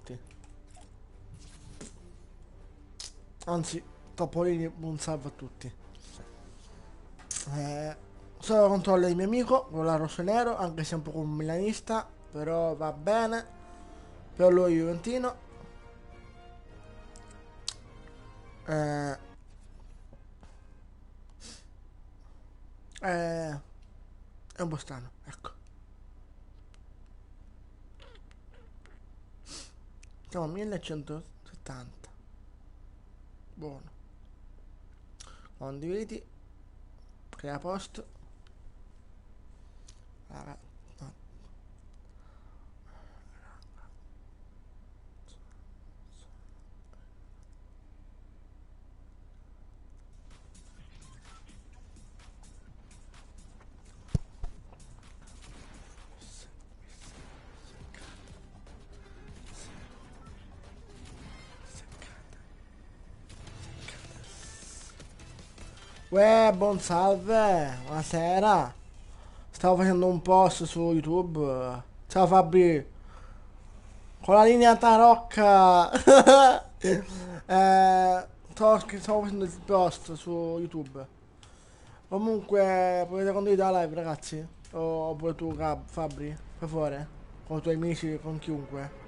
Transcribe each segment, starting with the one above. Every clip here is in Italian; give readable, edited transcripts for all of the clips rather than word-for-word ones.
tutti. Anzi, Topolini un salve a tutti. Eh, solo controllo il mio amico, quello là rosso e nero, anche se è un po' un milanista, però va bene. Per lui Juventino. Eh, eh, è un po' strano, ecco. Siamo a 1170. Buono. Condividi. Crea post. Ah, no. Uè, buon salve, buonasera. Stavo facendo un post su YouTube. Ciao Fabri, con la linea tarocca. Stavo facendo il post su YouTube. Comunque, potete condividere la live, ragazzi? Oppure tu, Fabri, per favore? Con i tuoi amici, con chiunque.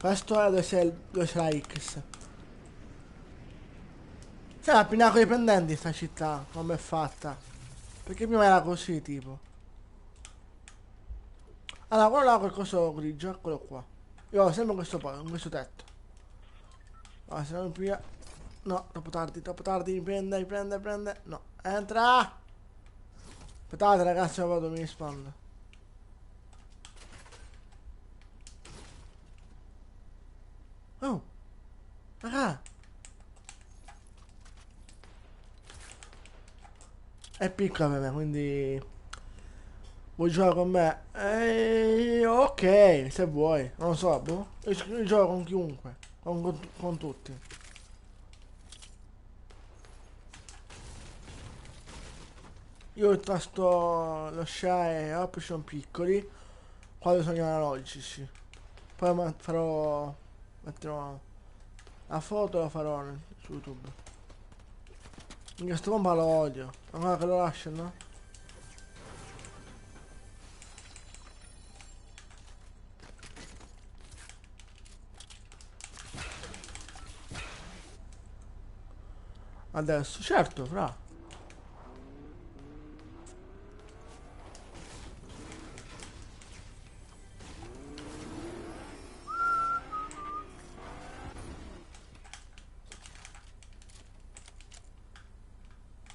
Questo è dove c'è la X. C'è la pinacoli pendenti sta città, come è fatta. Perché prima era così, tipo. Allora, quello là col coso grigio, eccolo qua. Io ho sempre in questo tetto. Ah, se non mi piglia. No, troppo tardi, mi prende. No, entra! Aspettate ragazzi, vado, mi rispondo. Oh, raga, è piccola per me, quindi vuoi giocare con me? Ok, se vuoi, non lo so, boh. Io gioco con chiunque, con tutti. Io il tasto, lo shy e up sono piccoli, quando sono analogici. Poi farò, metterò la foto, la farò su YouTube. In questo bomba lo odio, ancora che lo lasciano. Adesso, certo, fra.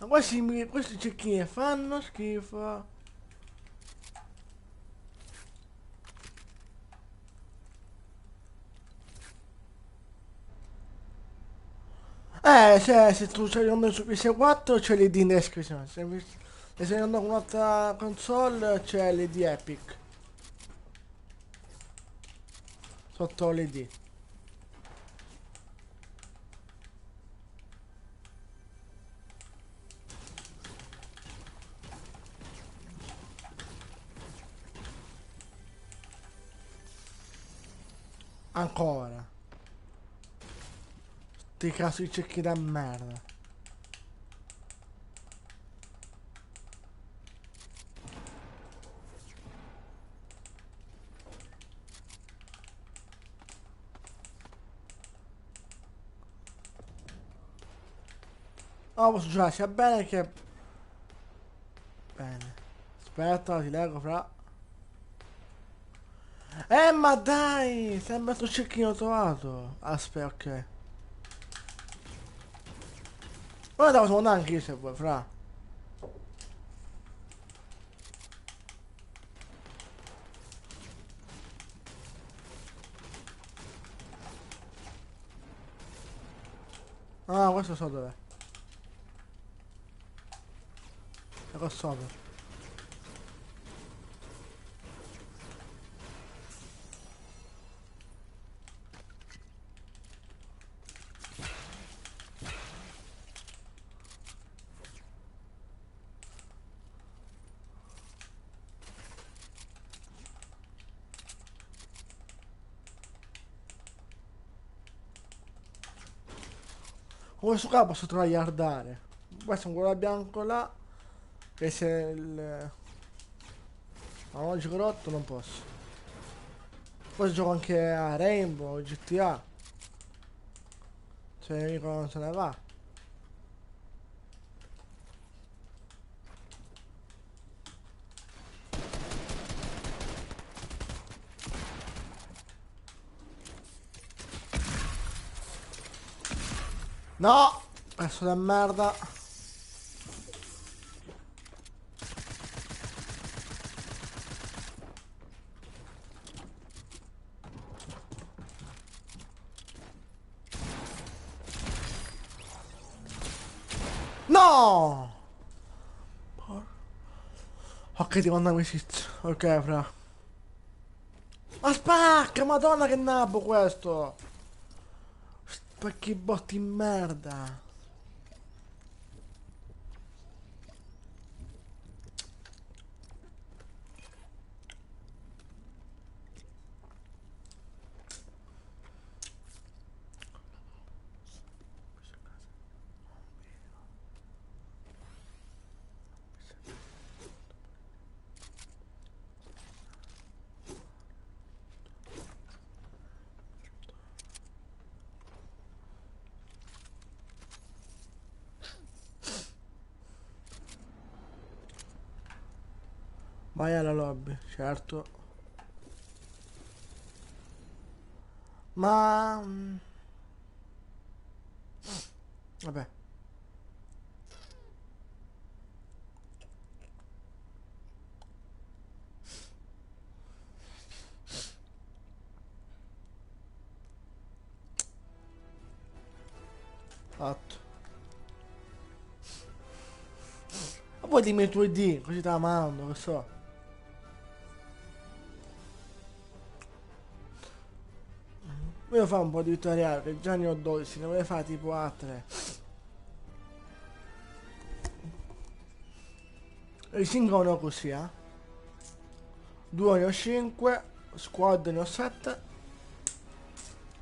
Ma questi cecchini fanno schifo. Se tu stai giocando su PS4 c'è l'ID in descrizione. Se stai giocando con un'altra console c'è l'ID Epic. Sotto l'ID. Ancora. Sti cazzo di cecchi da merda. Oh, posso giocare sia bene che... Bene. Aspetta, ti leggo fra. Ma dai! Sembra sto cecchino trovato. Aspetta, ok. Ora devo suonare anche io se vuoi, fra. Ah, questo so dov'è. È qua sopra. Con questo qua posso tragliardare. Questo è un quello bianco là. Che se il... Ma non gioco rotto non posso. Poi gioco anche a Rainbow, GTA. Se il nemico non se ne va. No! Pezzo da merda. No! Ok, ti mando amicizia. Ok, fra. Ma spacca, madonna che nabbo questo! Spacchi botti in merda. Vai alla lobby, certo. Ma... Vabbè. Fatto. Ma poi dimmi il tuo ID, così te la mando, che so. Voglio fare un po' di tutorial, che già ne ho 12, ne voglio fare tipo A3. I singoli ne ho così, eh. Duo ne ho 5, squad ne ho 7,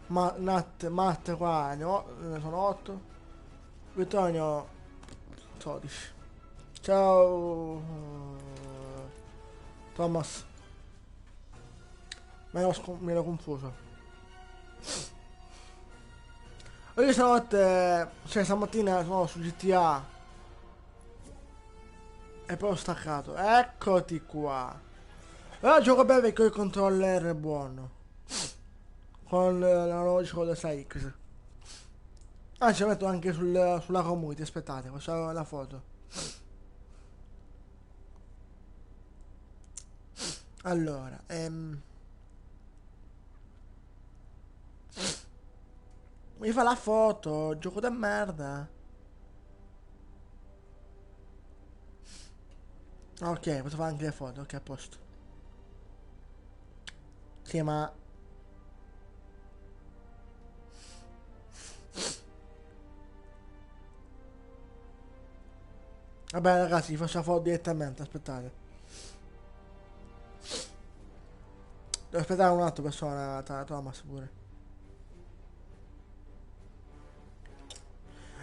matte qua ne sono 8, vittoria ne ho 12. Ciao Thomas, mi ero confuso. Io stanotte, cioè stamattina sono su GTA e poi ho staccato. Eccoti qua. Allora gioco bene perché ho il controller buono. Con l'analogico da 6X. Ah, ci metto anche sulla community, aspettate, faccio la foto. Allora, mi fa la foto, gioco da merda. Ok, posso fare anche le foto, ok, a posto. Sì, ma... Vabbè ragazzi, vi faccio la foto direttamente, aspettate. Devo aspettare un attimo per suonare tra Thomas pure.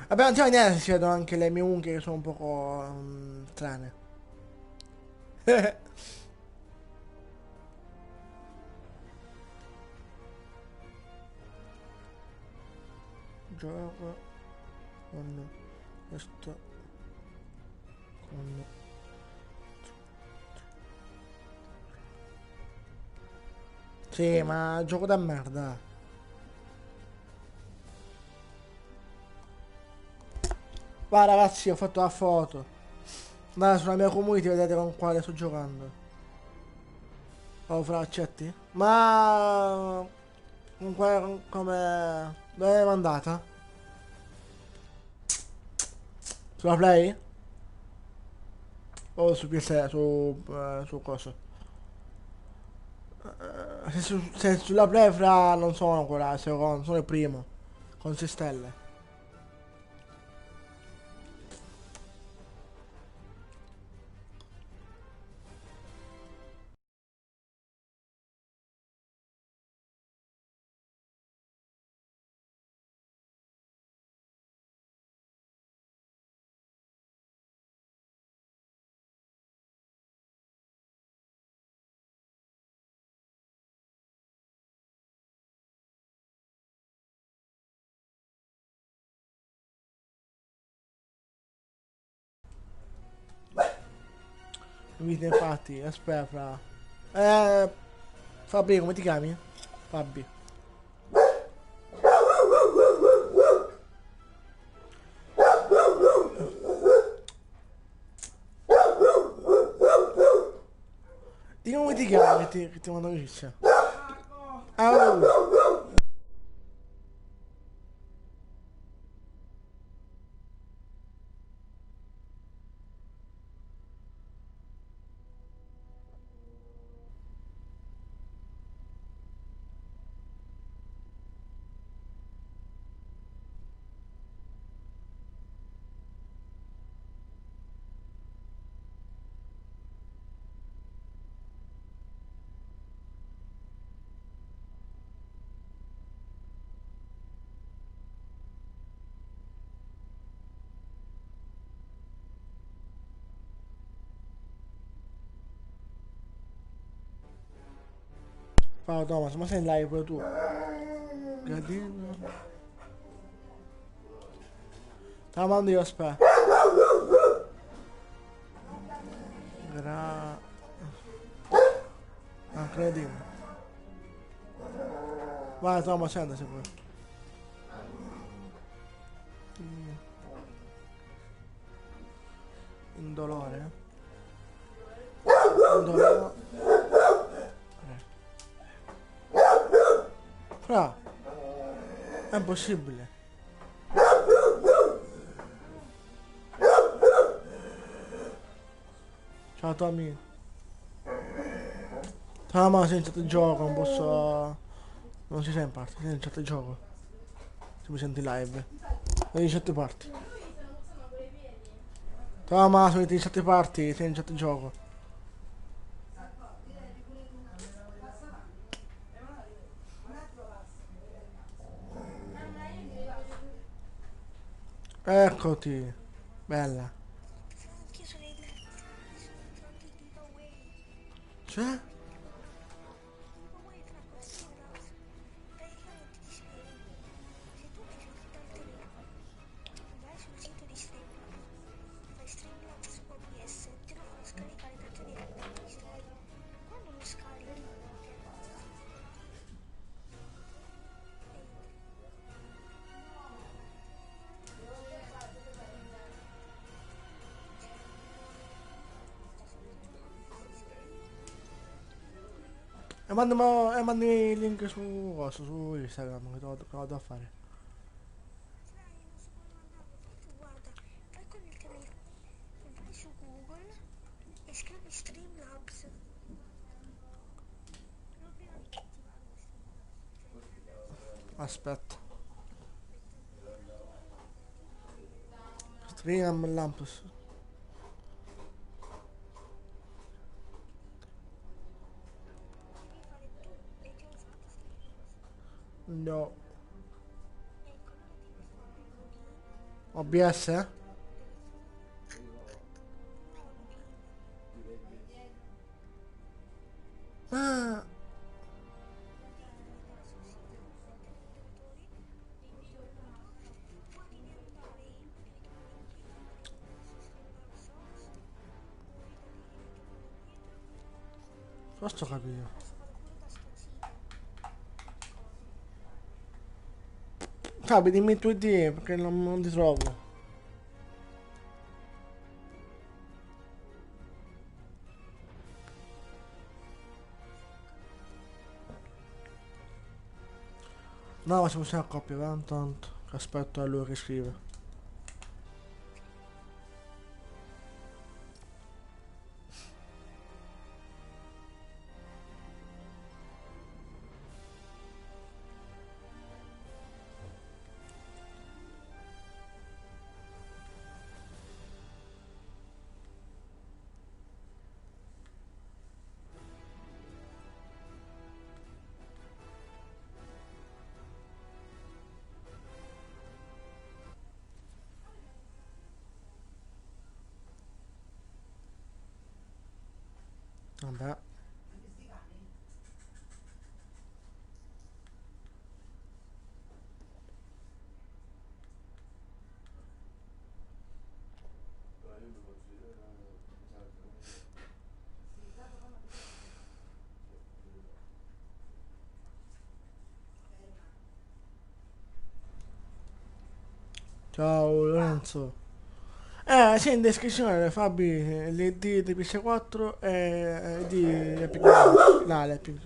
Vabbè, non c'è niente, si vedono anche le mie unghie che sono un poco strane. Gioco con questo con... Sì, ma gioco da merda. Va ragazzi, ho fatto la foto. Andate sulla mia community vedete con quale sto giocando. Oh, fra accetti? Ma... come... Dove l'hai mandata? Sulla Play? O su PS... su cosa? Se sulla Play fra non sono ancora il secondo, sono il primo. Con 6 stelle. Inviti infatti, aspetta fra. Eh, Fabri, come ti chiami? Fabri. Di come ti chiami che ti mando amicizia? Oh. Ciao Thomas, ma sei in live pure tu? Gradino. Te la mando io, aspetta. Gra... Ah, credimo. Vai Thomas, scendaci pure. Indolore. Indolore. Fra, è impossibile. Ciao Tommy. Ah ma sei in chat di gioco, non posso... Non si sei in parte, sei in chat di gioco. Se mi senti live. Sei in chat parti. Toma, sono in chat parti, sei in chat di gioco. Eccoti. Bella. Cioè? Mandami il link su, cosa, su Instagram che vado a fare. Aspetta. Stream Lamps. No. OBS, eh? Ah, questo ho capito. Fabi, dimmi i tuoi idee perché non ti trovo. No, ma se possiamo a coppia, va? Tanto. Che aspetto a lui che scrive. Vabbè. Ciao Lorenzo. Sì, in descrizione Fabi, l'ID di PS4 e di Epic Games. No, l'Epic.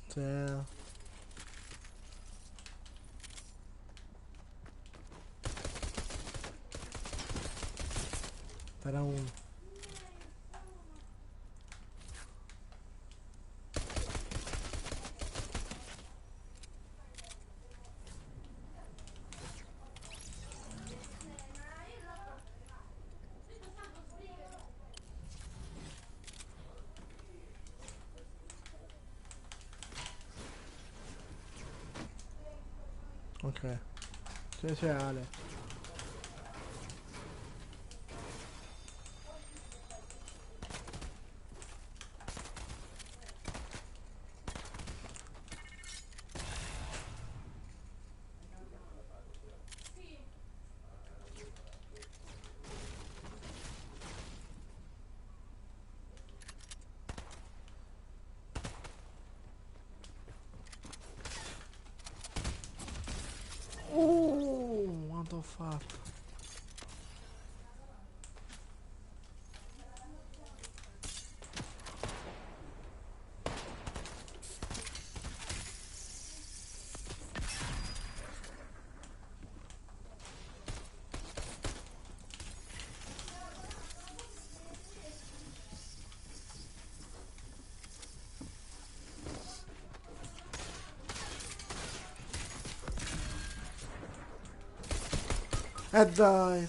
Sì. Era uno. Ok. Sì, sì, Ale. Quanto ho fatto? Dai.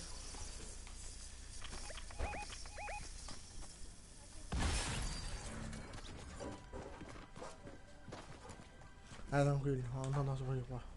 Tranquillo, ho andato solo io qua.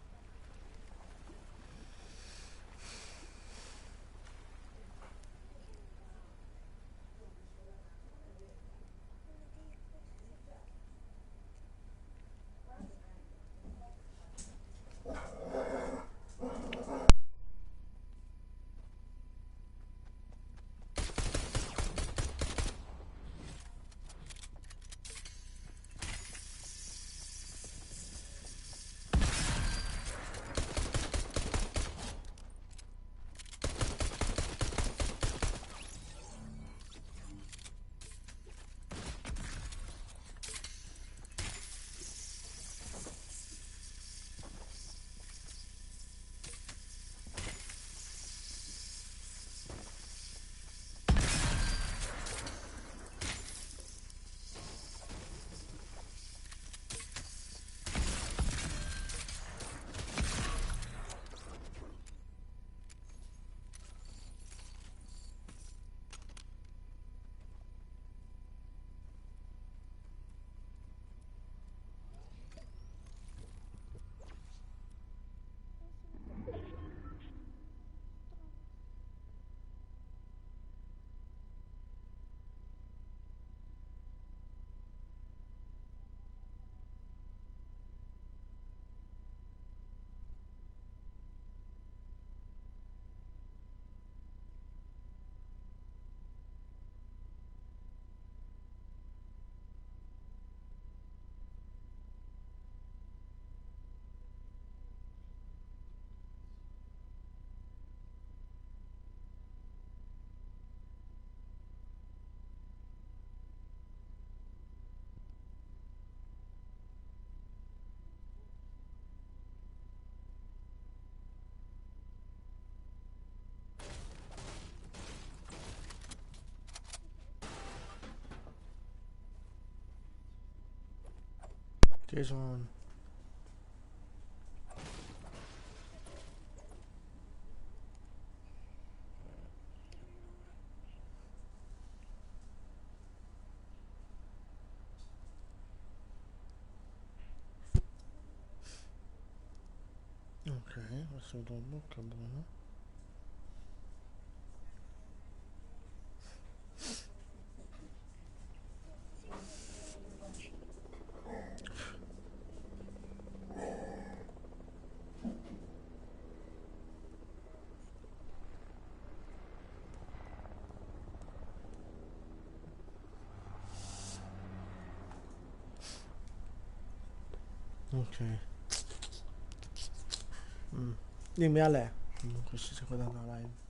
Ci sono. Ok, questo è tutto, che buono. Ok. Dimmi Ale. Comunque ci stai guardando la live.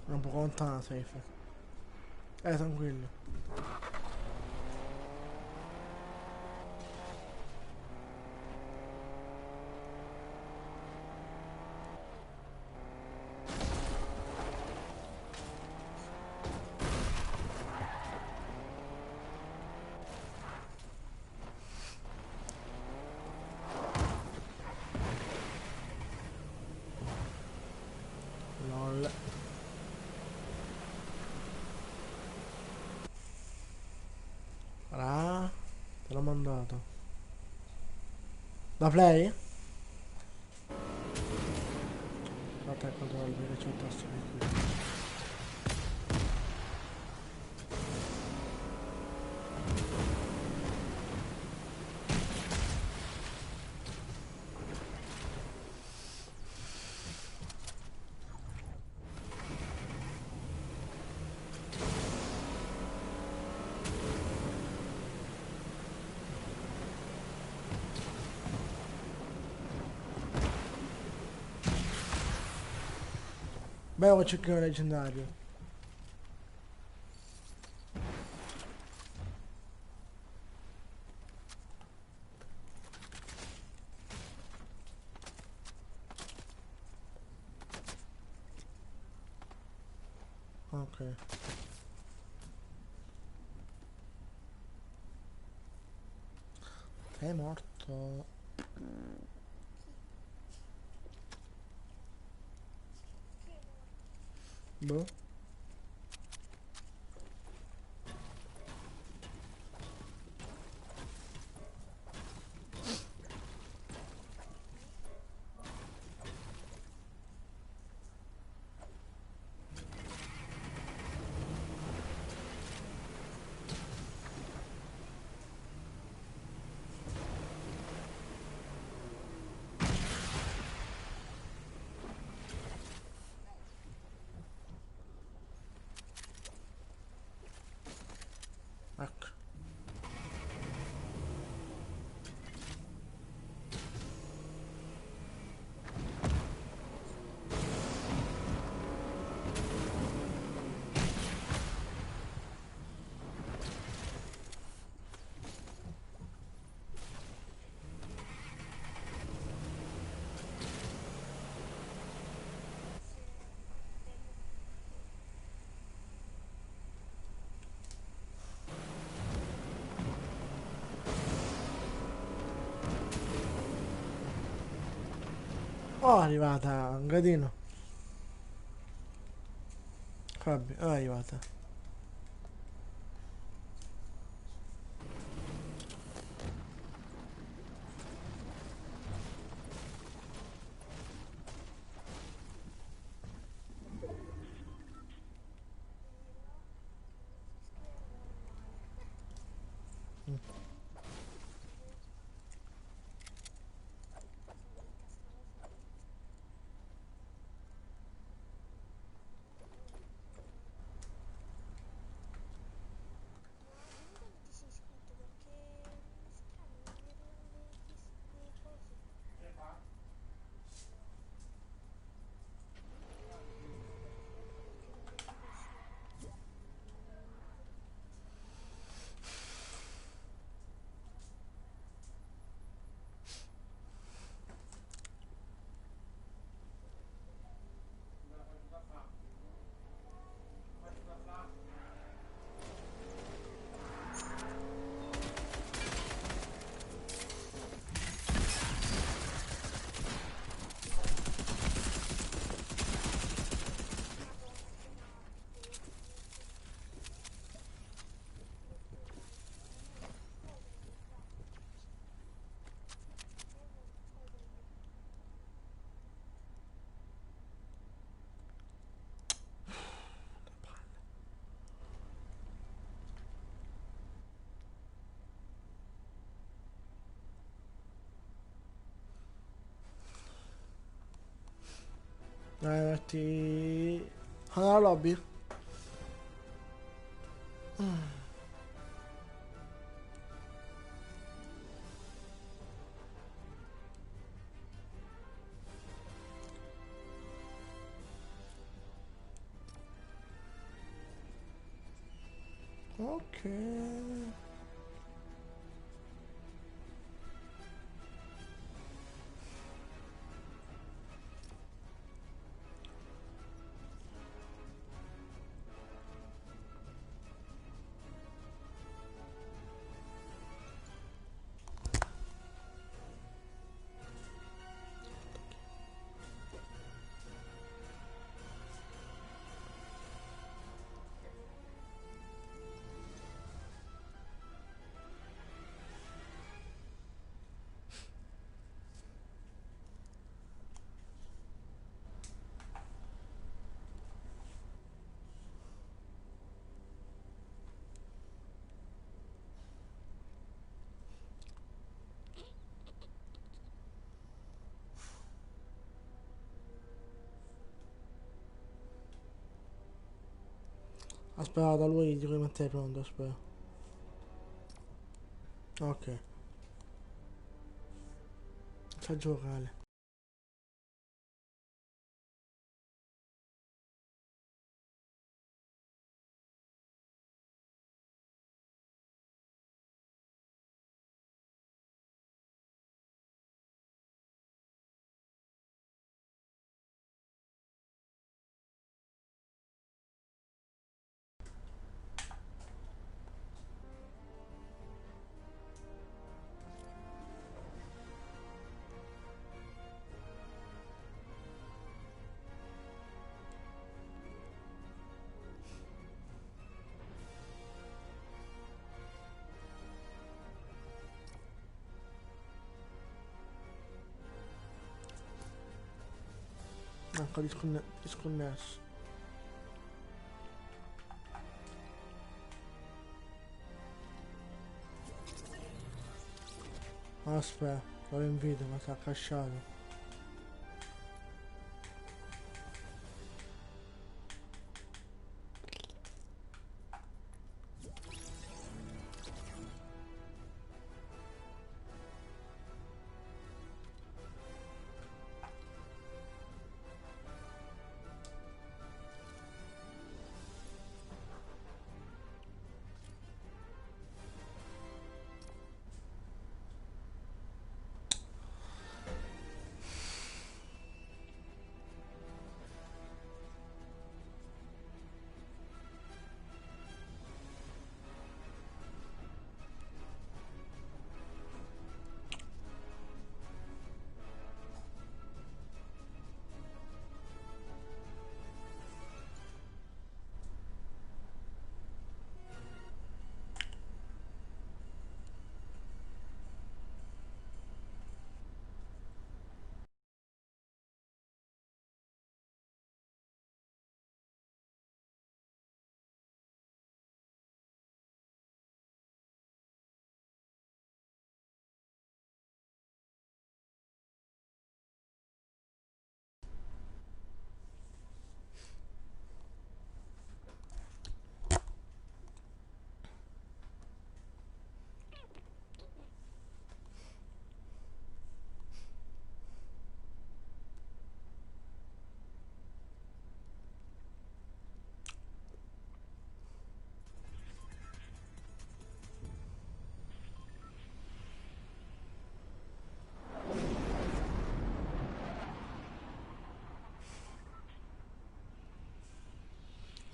È un po' lontana safe. Tranquillo. LOL. Ah, te l'ho mandato. Da play? Aspetta che controllo perché c'è il tasto qui. Bello il cecchino leggendario. Ok. Sei morto. Boh. Ecco. Oh, è arrivata un gradino. Vabbè, è arrivata. Dai, metti... alla lobby? Ok. Aspetta, da lui devo mettere pronto, aspetta. Ok. C'ha giocare. Ecco, disconnesso. Aspetta, lo invito, ma si è accasciato.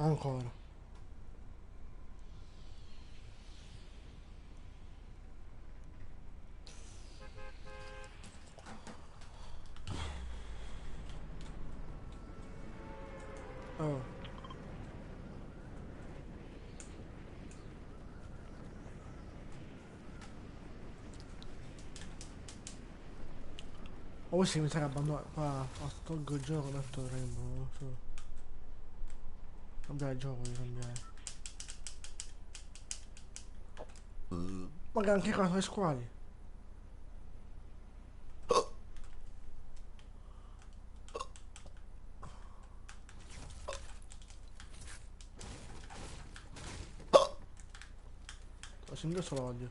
Ancora. Oh. O se mi sa che abbandono. Qua tolgo il gioco, metto Rainbow, non lo so. Cambiare il gioco, di cambiare. Ma che anche qua sono squali. questo ingresso lo odio.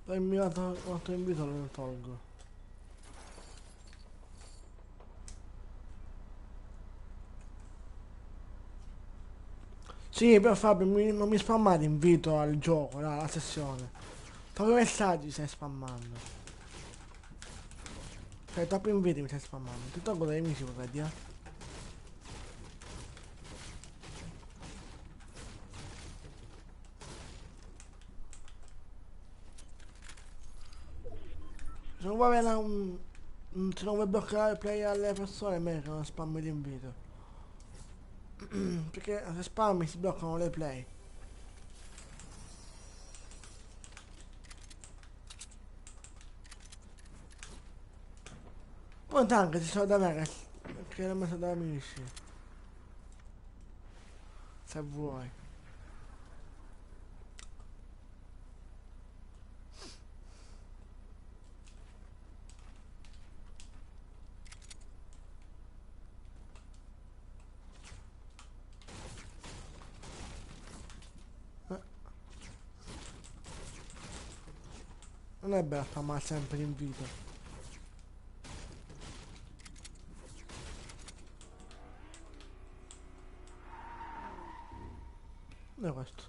L'ho inviato, quanto invito lo tolgo. Sì, però Fabio, non mi spammare invito al gioco, là, alla sessione. Troppi messaggi stai spammando. Cioè, troppi inviti mi stai spammando. Ti tolgo dai amici, vedi, eh? Se non vuoi avere se non vuoi bloccare il play alle persone, è meglio che non spammi l'invito. Perché se spammi si bloccano le play. Poi anche ci sono da me che l'ho messo da amici. Se vuoi. Eh, non è bello spammare sempre l'invito. Non è questo.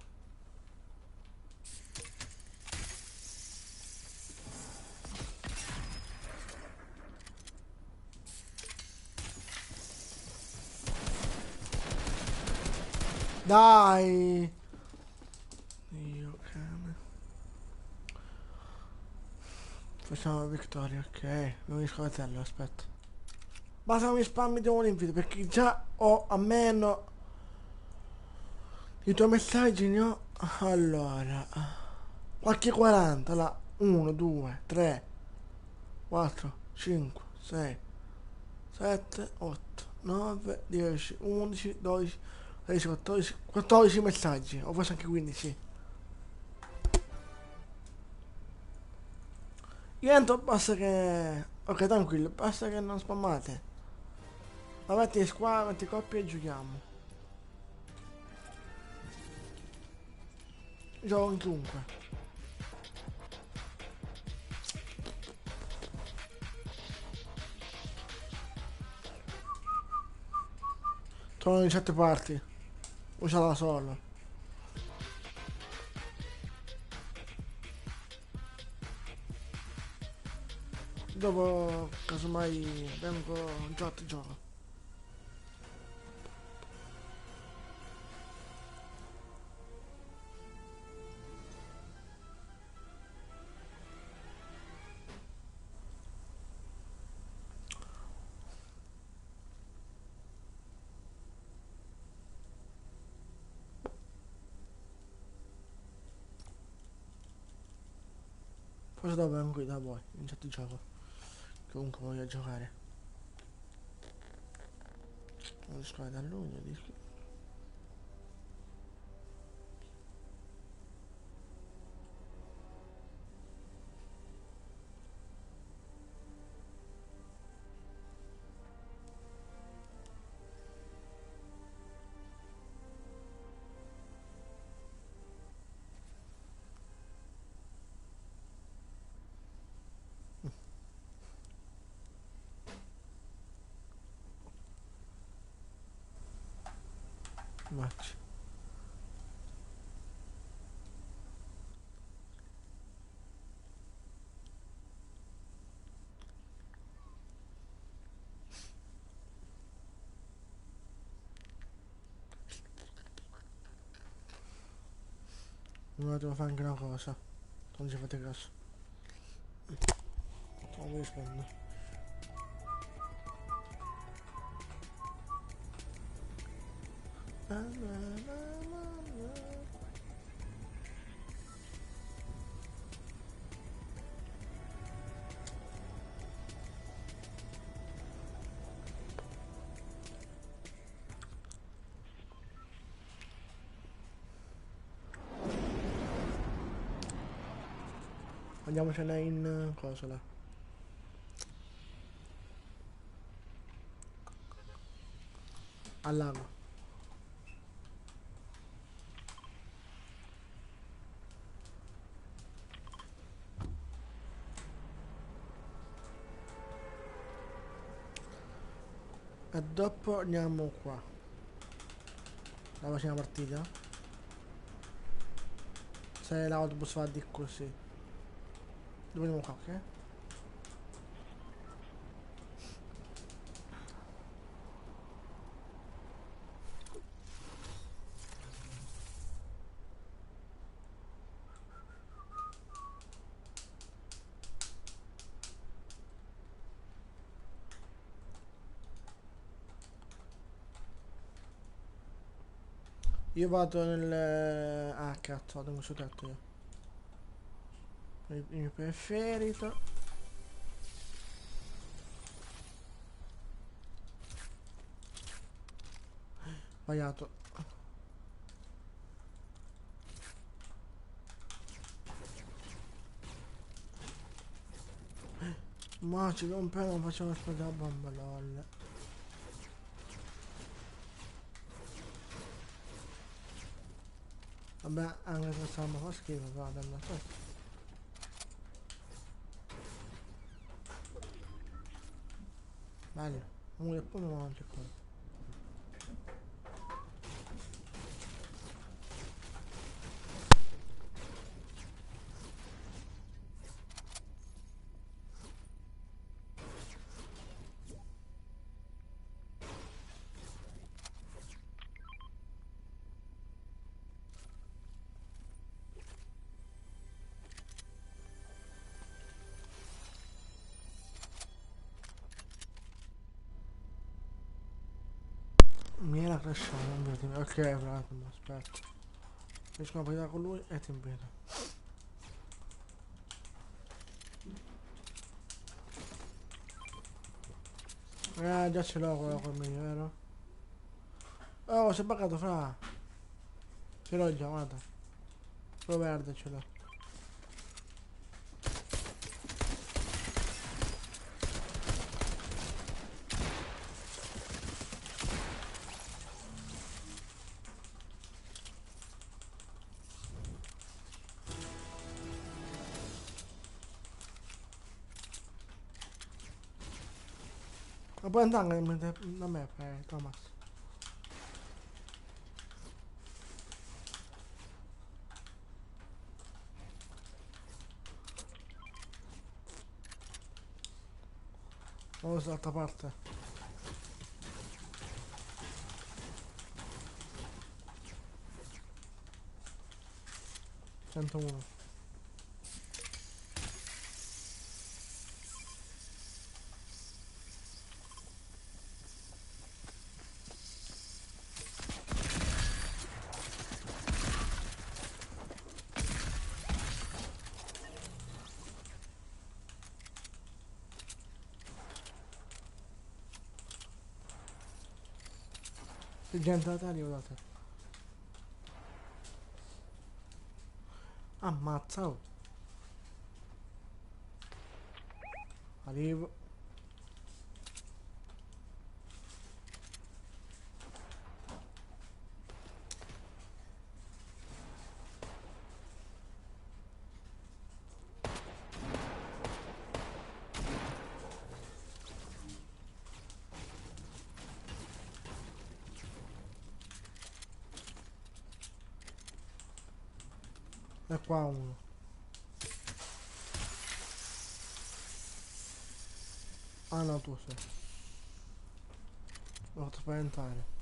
Dai! Dio cane. Facciamo vittoria, ok. Non mi scordatello, aspetta. Basta non mi spammi di un invito perché già ho a meno i tuoi messaggi ne ho. Allora. Qualche 40, là. 1, 2, 3, 4, 5, 6, 7, 8, 9, 10, 11, 12, 13, 14, 14 messaggi. O forse anche 15. Io entro, basta che... Ok, tranquillo, basta che non spammate. Ma metti squadra, metti coppie e giochiamo. Gioco con chiunque. Sono in 7 parti. Usala solo. Dopo, casomai, vengo già ti gioco. Forse dopo vengo da voi, in chat di gioco. Comunque voglio giocare. Non squadra da luglio, dici. Match. Ora devo fare anche una cosa. Non ci fate caso. Non vi rispondo. Andiamocene in cosa là. al lago. E dopo andiamo qua. La prossima partita. Se l'autobus va di così. Dove andiamo qua, ok? Io vado nel... Ah, cazzo, vado in questo tetto io. Il mio preferito. Sbagliato. Ma ci rompe, non facciamo esplodere la bomba, lol. Vabbè, anche se questa bomba fa schifo, però danno aspetta. Bello. Comunque poi non mangia qua. Mi era crashato, non vedo. Ok, un attimo, aspetta. Riesco a parlare con lui e ti invito. Già ce l'ho quello col mio, vero? Oh, si è buggato, fra. Ce l'ho già, guarda. Quello verde ce l'ho. Ma puoi andare da me, Thomas. Vamos dall'altra parte. 101. Che gente da te arrivate. Ammazza, oh. Arrivo. E qua uno. Ah no, tu sei. L'ho fatto spaventare.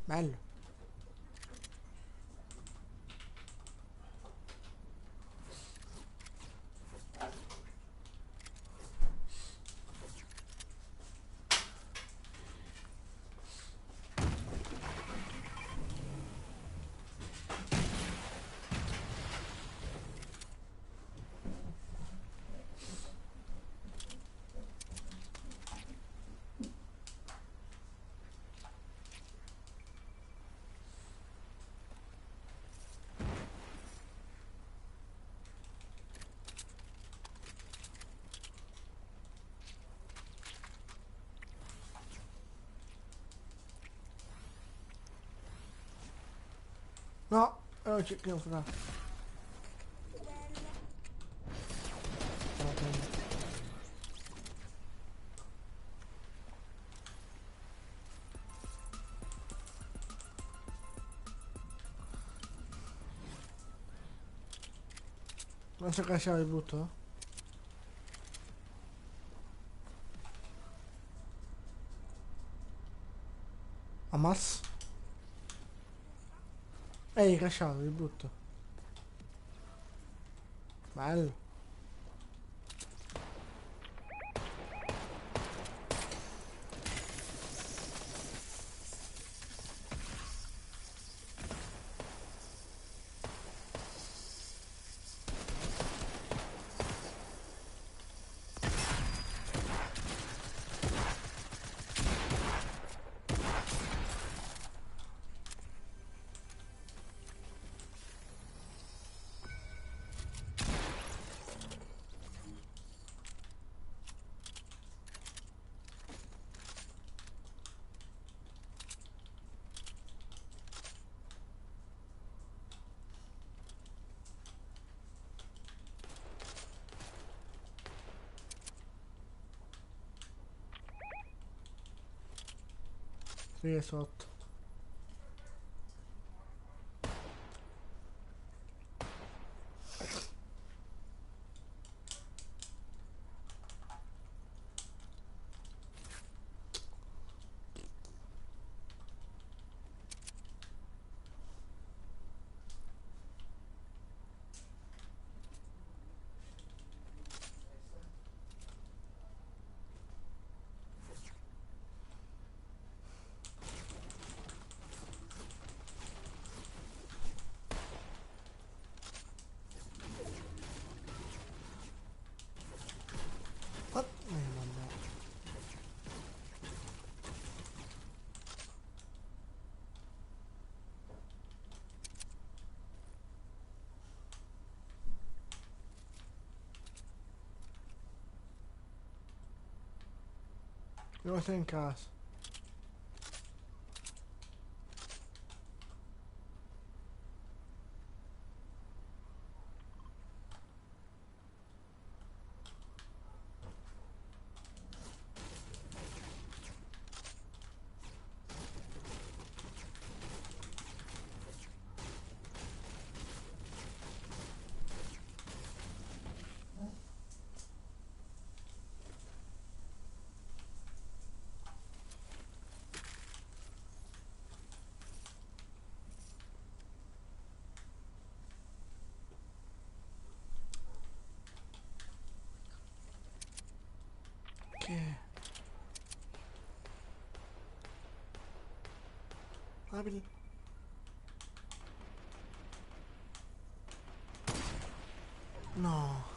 Bello. No, non c'è che non fa. Non so che sia il butto. Ammazza. Casciato, il butto. Bello. Sì, è sotto. Mamma. Devo stare in casa. Che? Apri. No.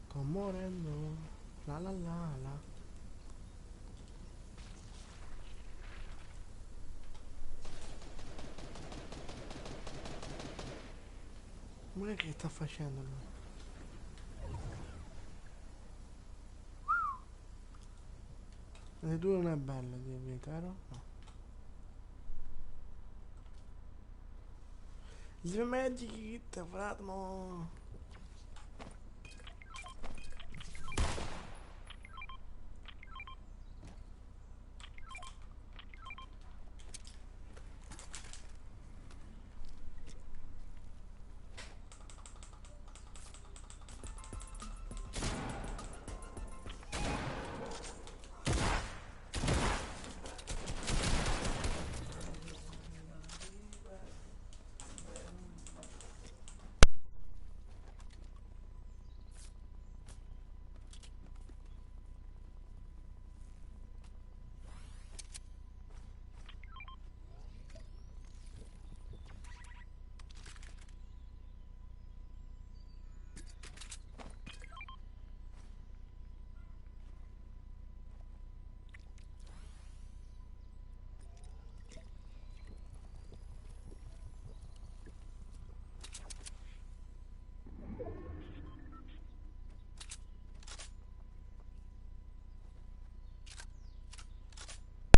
Sto morendo. La la la la. non è che sta facendo lui. Le due non è bello di vero? No. Il Magic Kit, fratello.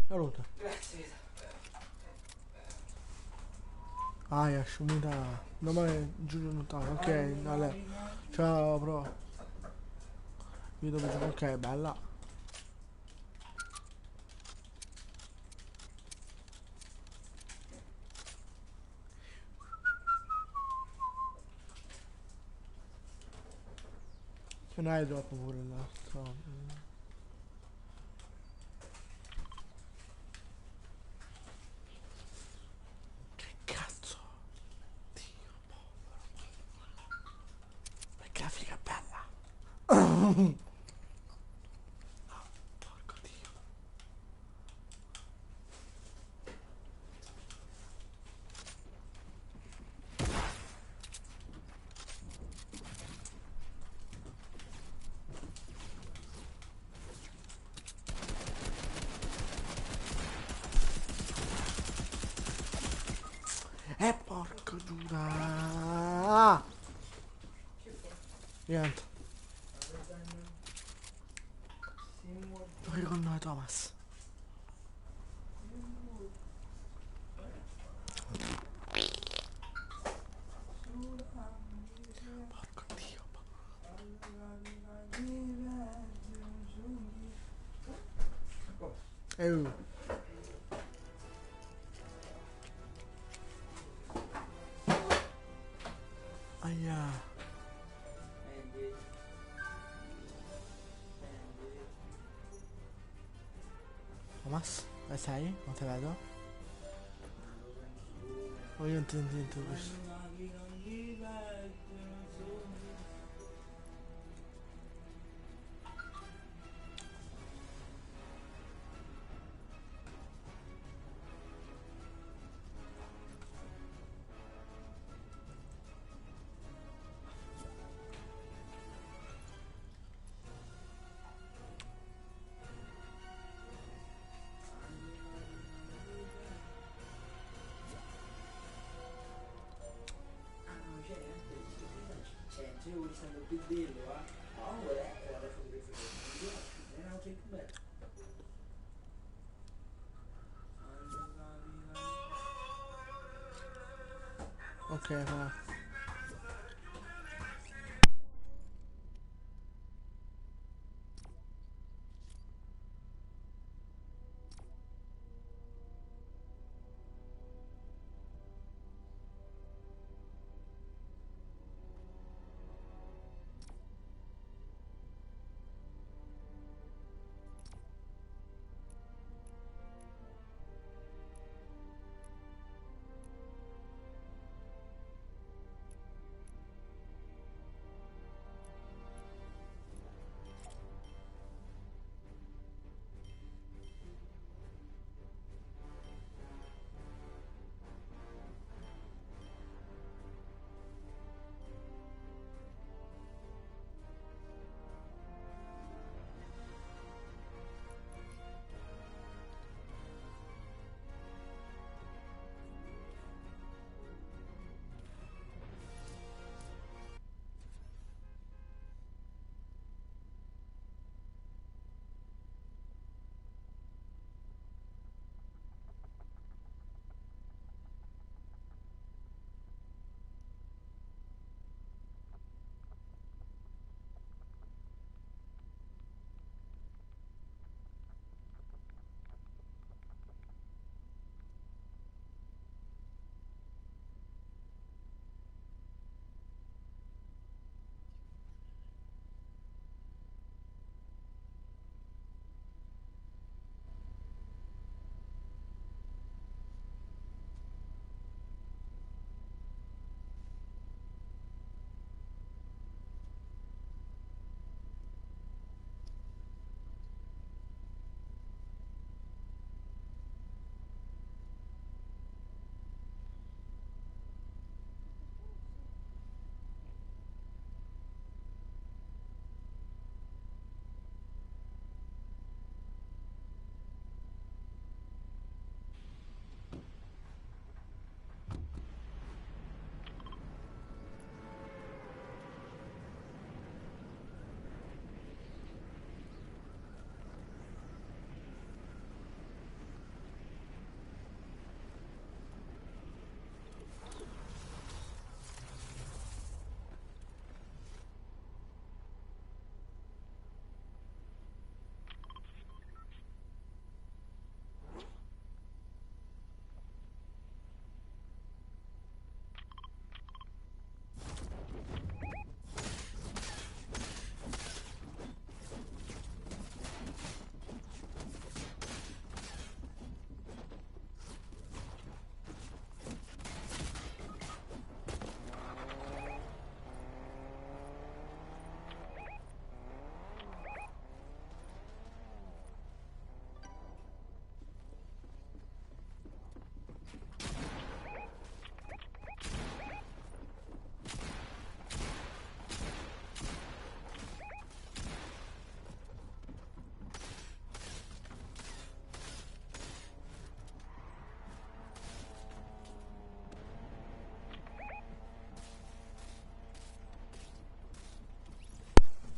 Salute. Grazie. Aia, sciumita. Domani giugno lontano. Ok, dale. Ciao, bro. Io dopo gioco. Ok, bella. Ce n'hai troppo pure l'altro. Che cazzo? Dio, che grafica bella. Porco dio. Porco giura. Niente. Giochi con noi, Thomas. Porco dio. Eh. Aia. Thomas? Dove sei? Non ti vedo? Oh, io non ti ho visto. Se io stanno più bello, ma ora è la fotografia. Non ho che bello. Ok, va.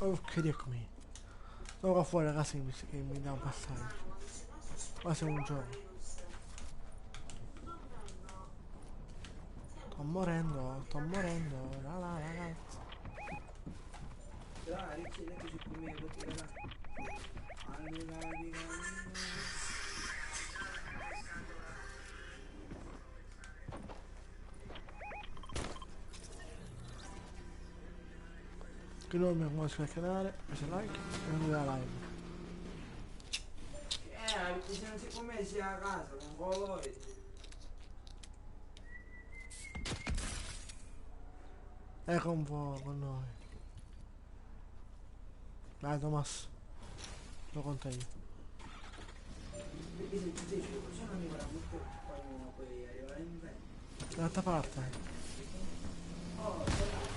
Ok, eccomi. Sono qua fuori ragazzi che mi dà un passaggio. Quasi un gioco. Sto morendo, ragazzi. Dai, ricordati su come poteva. Allora, Che non mi conosco il canale, lascia like e non mi dà live. perché se non si può mettere a casa con colori. Ecco un po' con noi. Dai Thomas, lo conto io. Perché se ti dici così non arriverà molto quando poi arriverà in vento. Dall'altra parte. Oh, allora,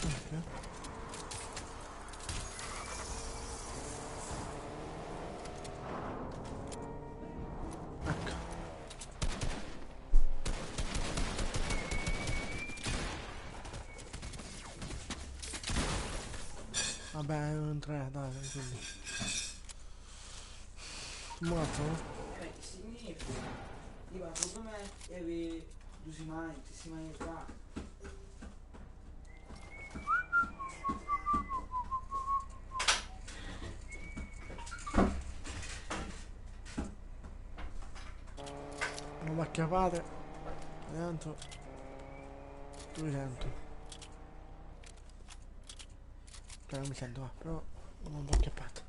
Ok. Ecco. Vabbè, un 3, dai, quindi. Morto? che significa? Io secondo me devi due settimane, 3 settimane fa. Non mi acchiappate. Dentro. Tu mi sento. Cioè non mi sento, però non mi acchiappate.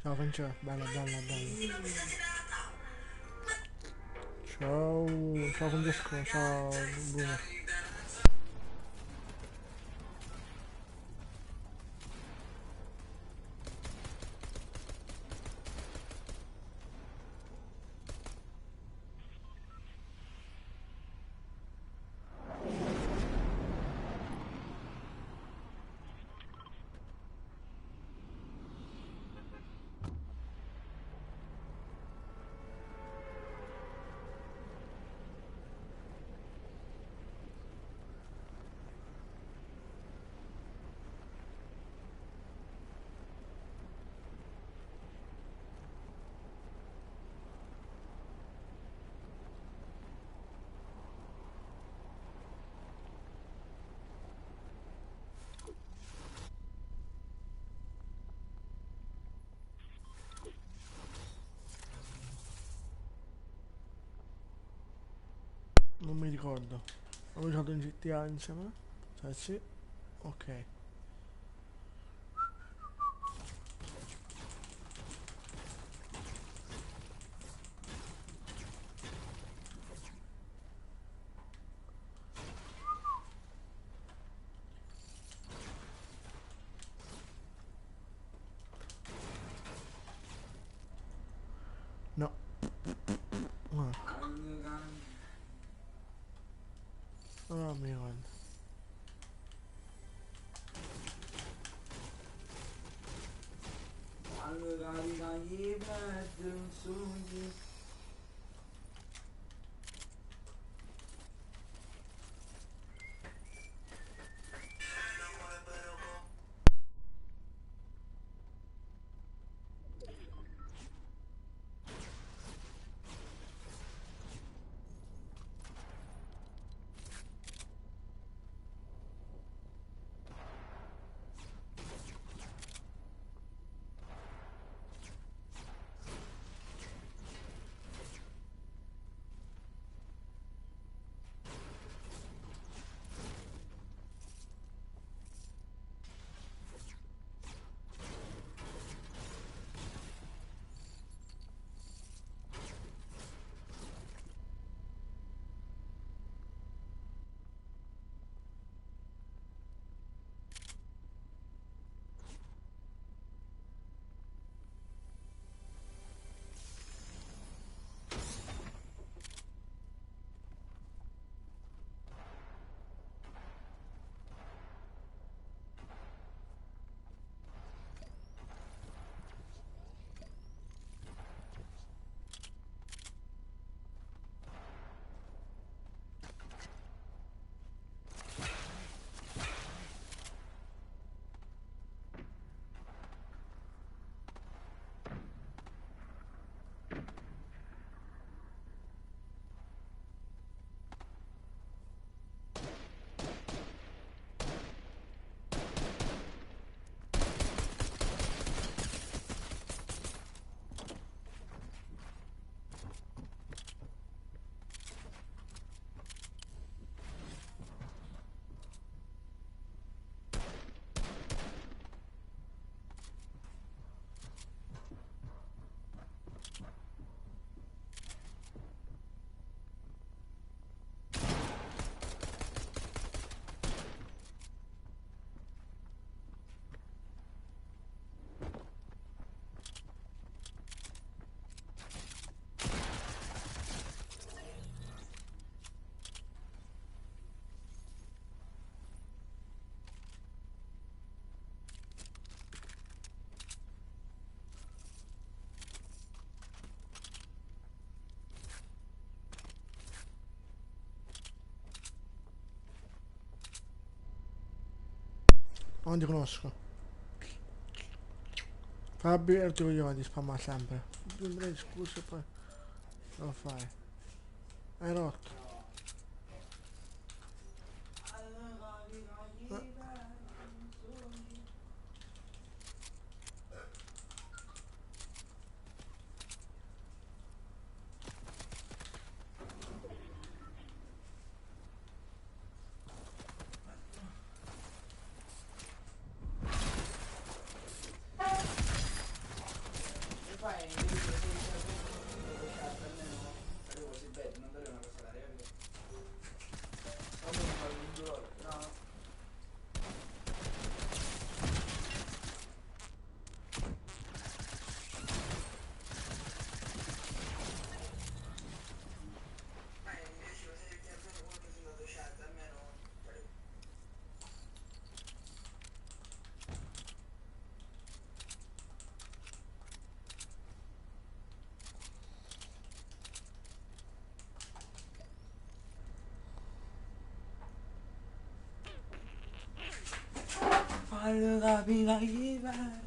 Ciao Francesco, bella, bella, bella. Ciao, ciao Francesco, ciao Bruno. Non mi ricordo. Abbiamo giocato in GTA insieme? Cioè sì. Ok. No. No. Non mi ricordo. Non ti conosco. Fabri e ti voglio di spamma sempre. Scusa e poi lo fai. Hai rotto. Allora mi arriva.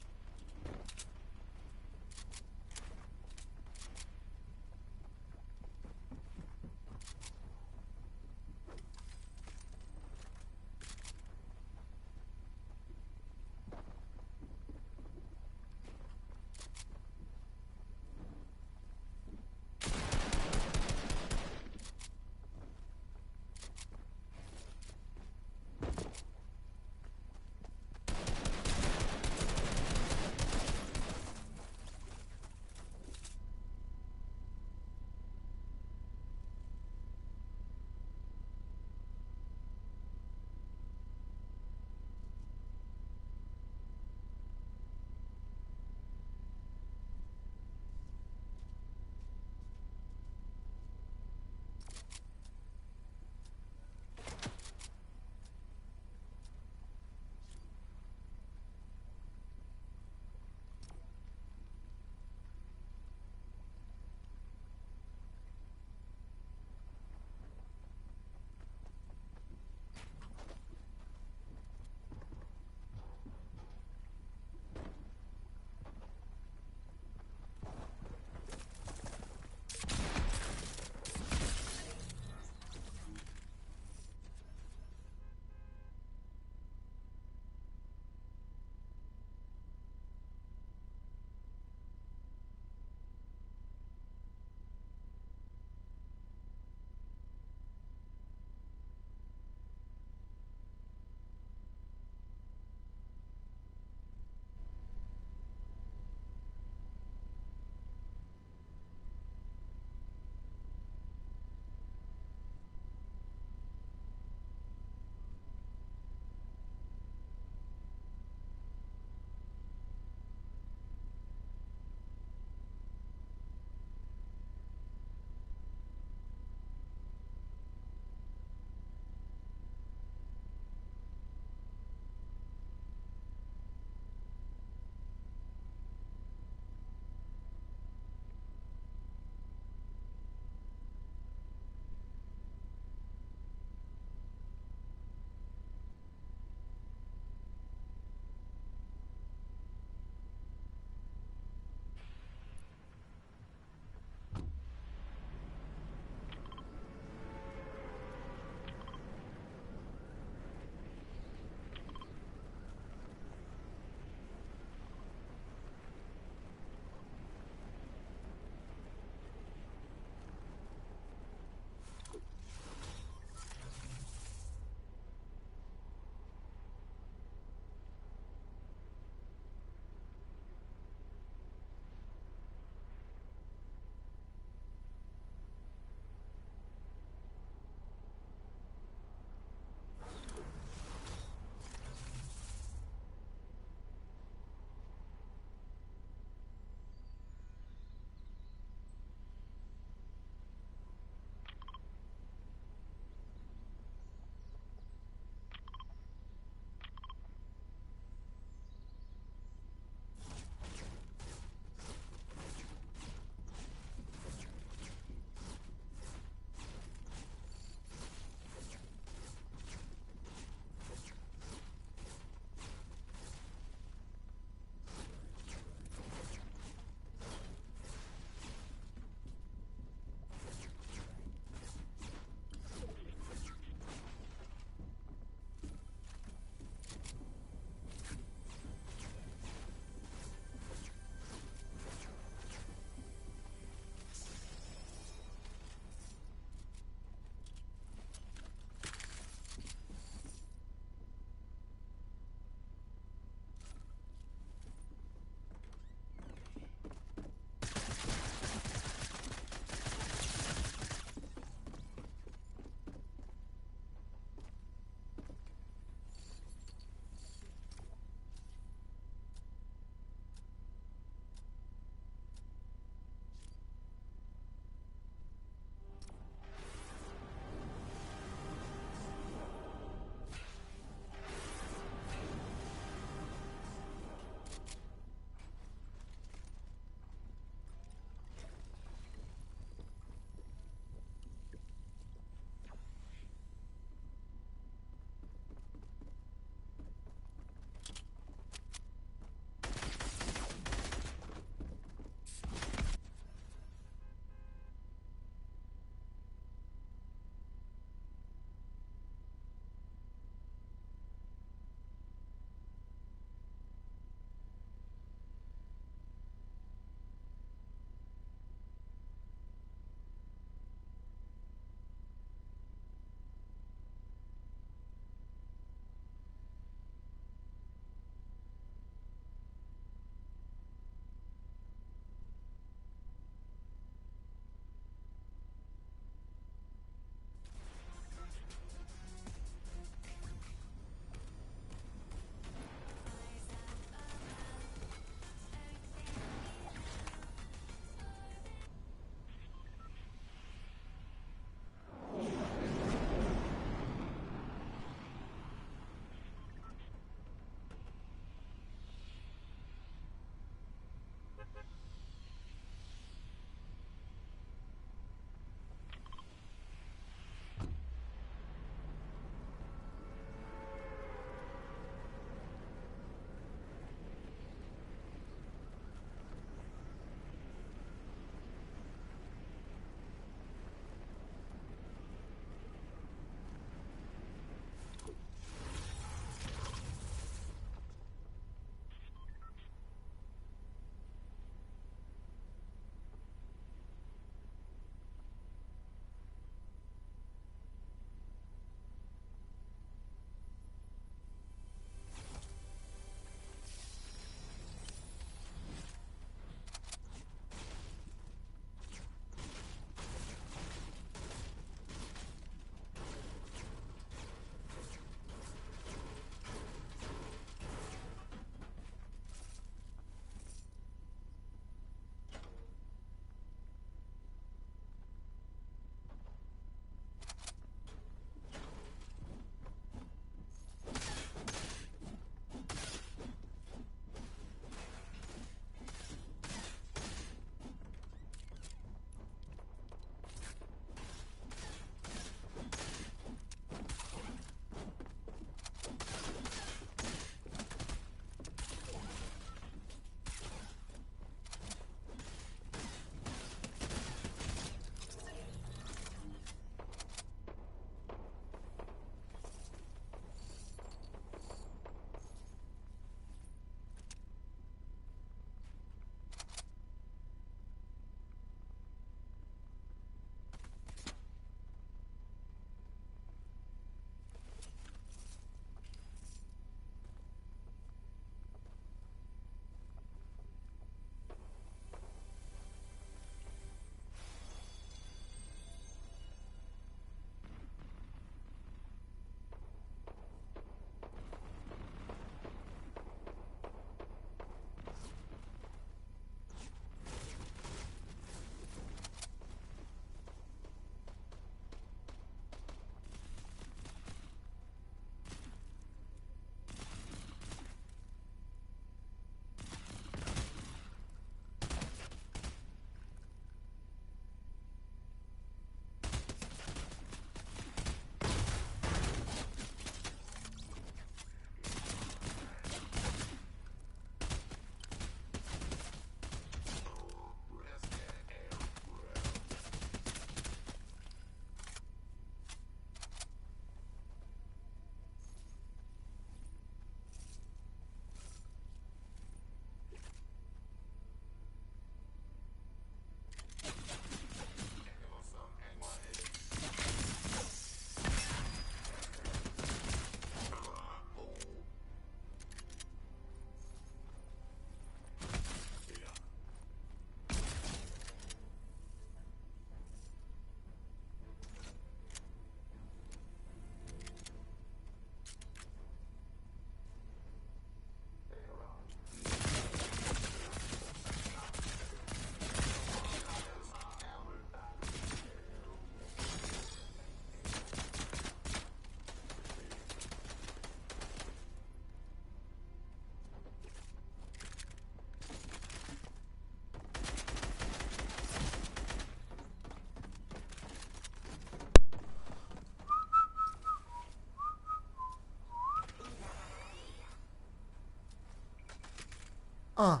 Ah,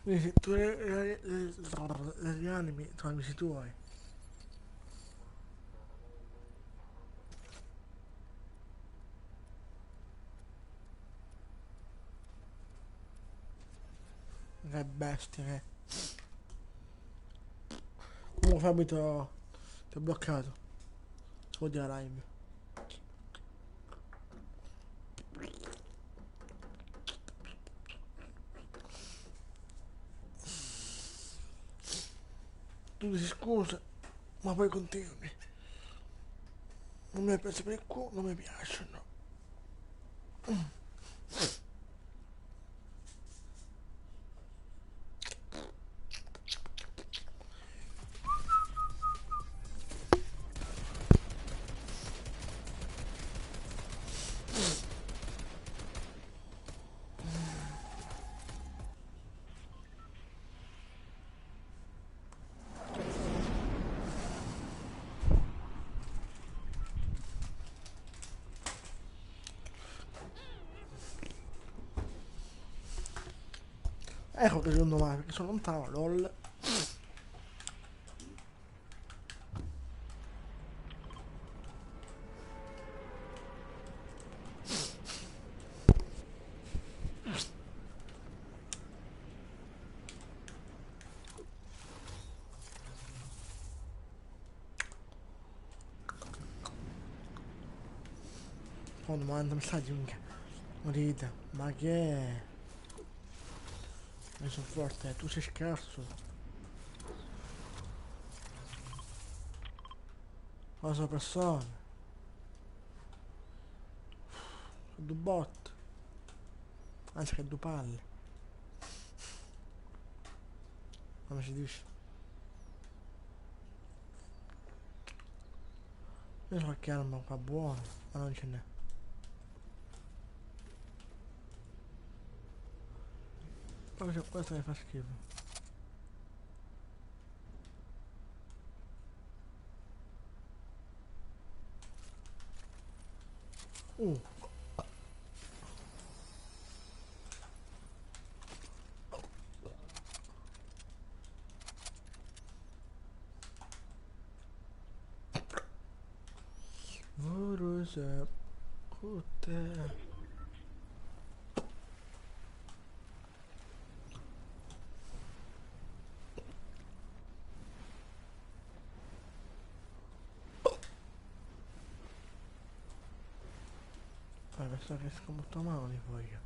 quindi se tu le rianimi tra amici tuoi. Che bestia che. Comunque Fabio ti ho bloccato. Si può dire live. Tu dici scusa, ma poi continui. Non mi hai preso per il culo, non mi piacciono. Ecco che secondo me, perché sono lontano, lol. Quando manda messaggi minchia. Morita, ma che è? Io sono forte, tu sei scarso. Ma sono persone, sono due bot, anzi che due palle. Come si dice? Io so che arma qua buona, ma non ce n'è. Poi c'è questa che fa schifo. Uh, Vorusa, puta. Questa che scommetto male li voglio.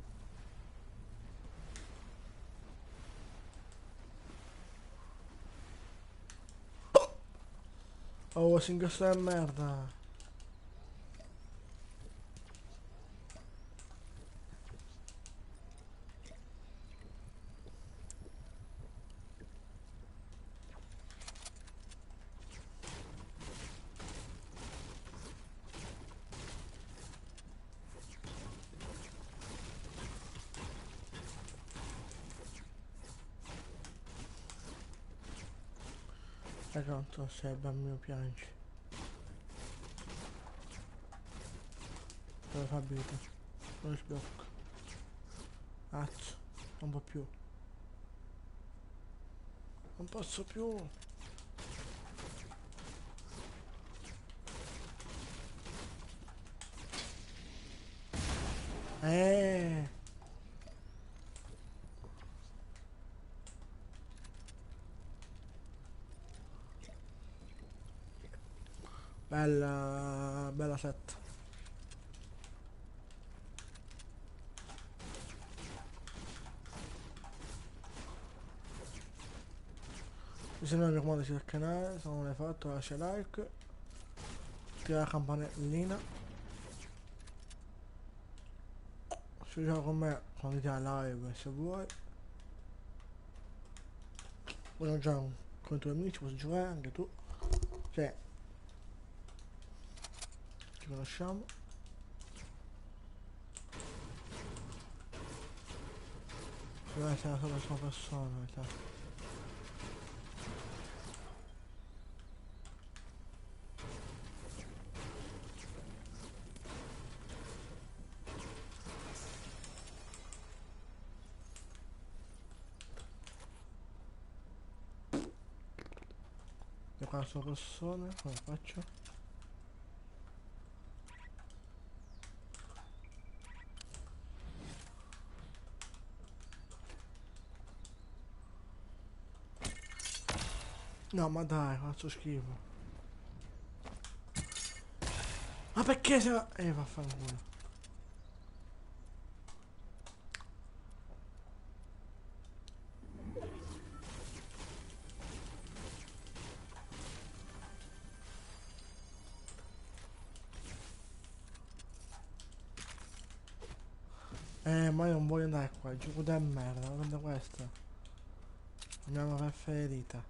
Oh, si ingrossa la merda. E quanto sei bambino piangi. Dove fa vita? Non sblocco. Azzo, non può più. Non posso più. Eh. Bella, bella set. Se non mi raccomando iscrivetevi al canale, se non l'hai fatto lascia like, attiva la campanellina, si gioca con me quando ti live se vuoi, voglio giocare con i tuoi amici, posso giocare anche tu, cioè ci conosciamo, deve essere una sola persona, cioè. qua sono persone, come faccio? No, ma dai, faccio schifo. Ma perché se... vaffanculo. Ma io non voglio andare qua, il gioco da merda, guarda questo. La mia nuova preferita.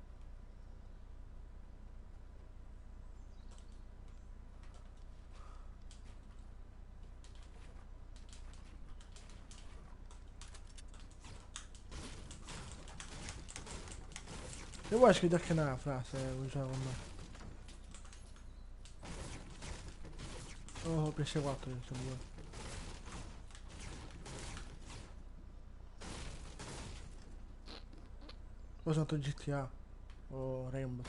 Se vuoi scrivi anche una frase, vuoi giocare con me. Oh, PS4 io se vuoi. Ho usato GTA o Rainbow.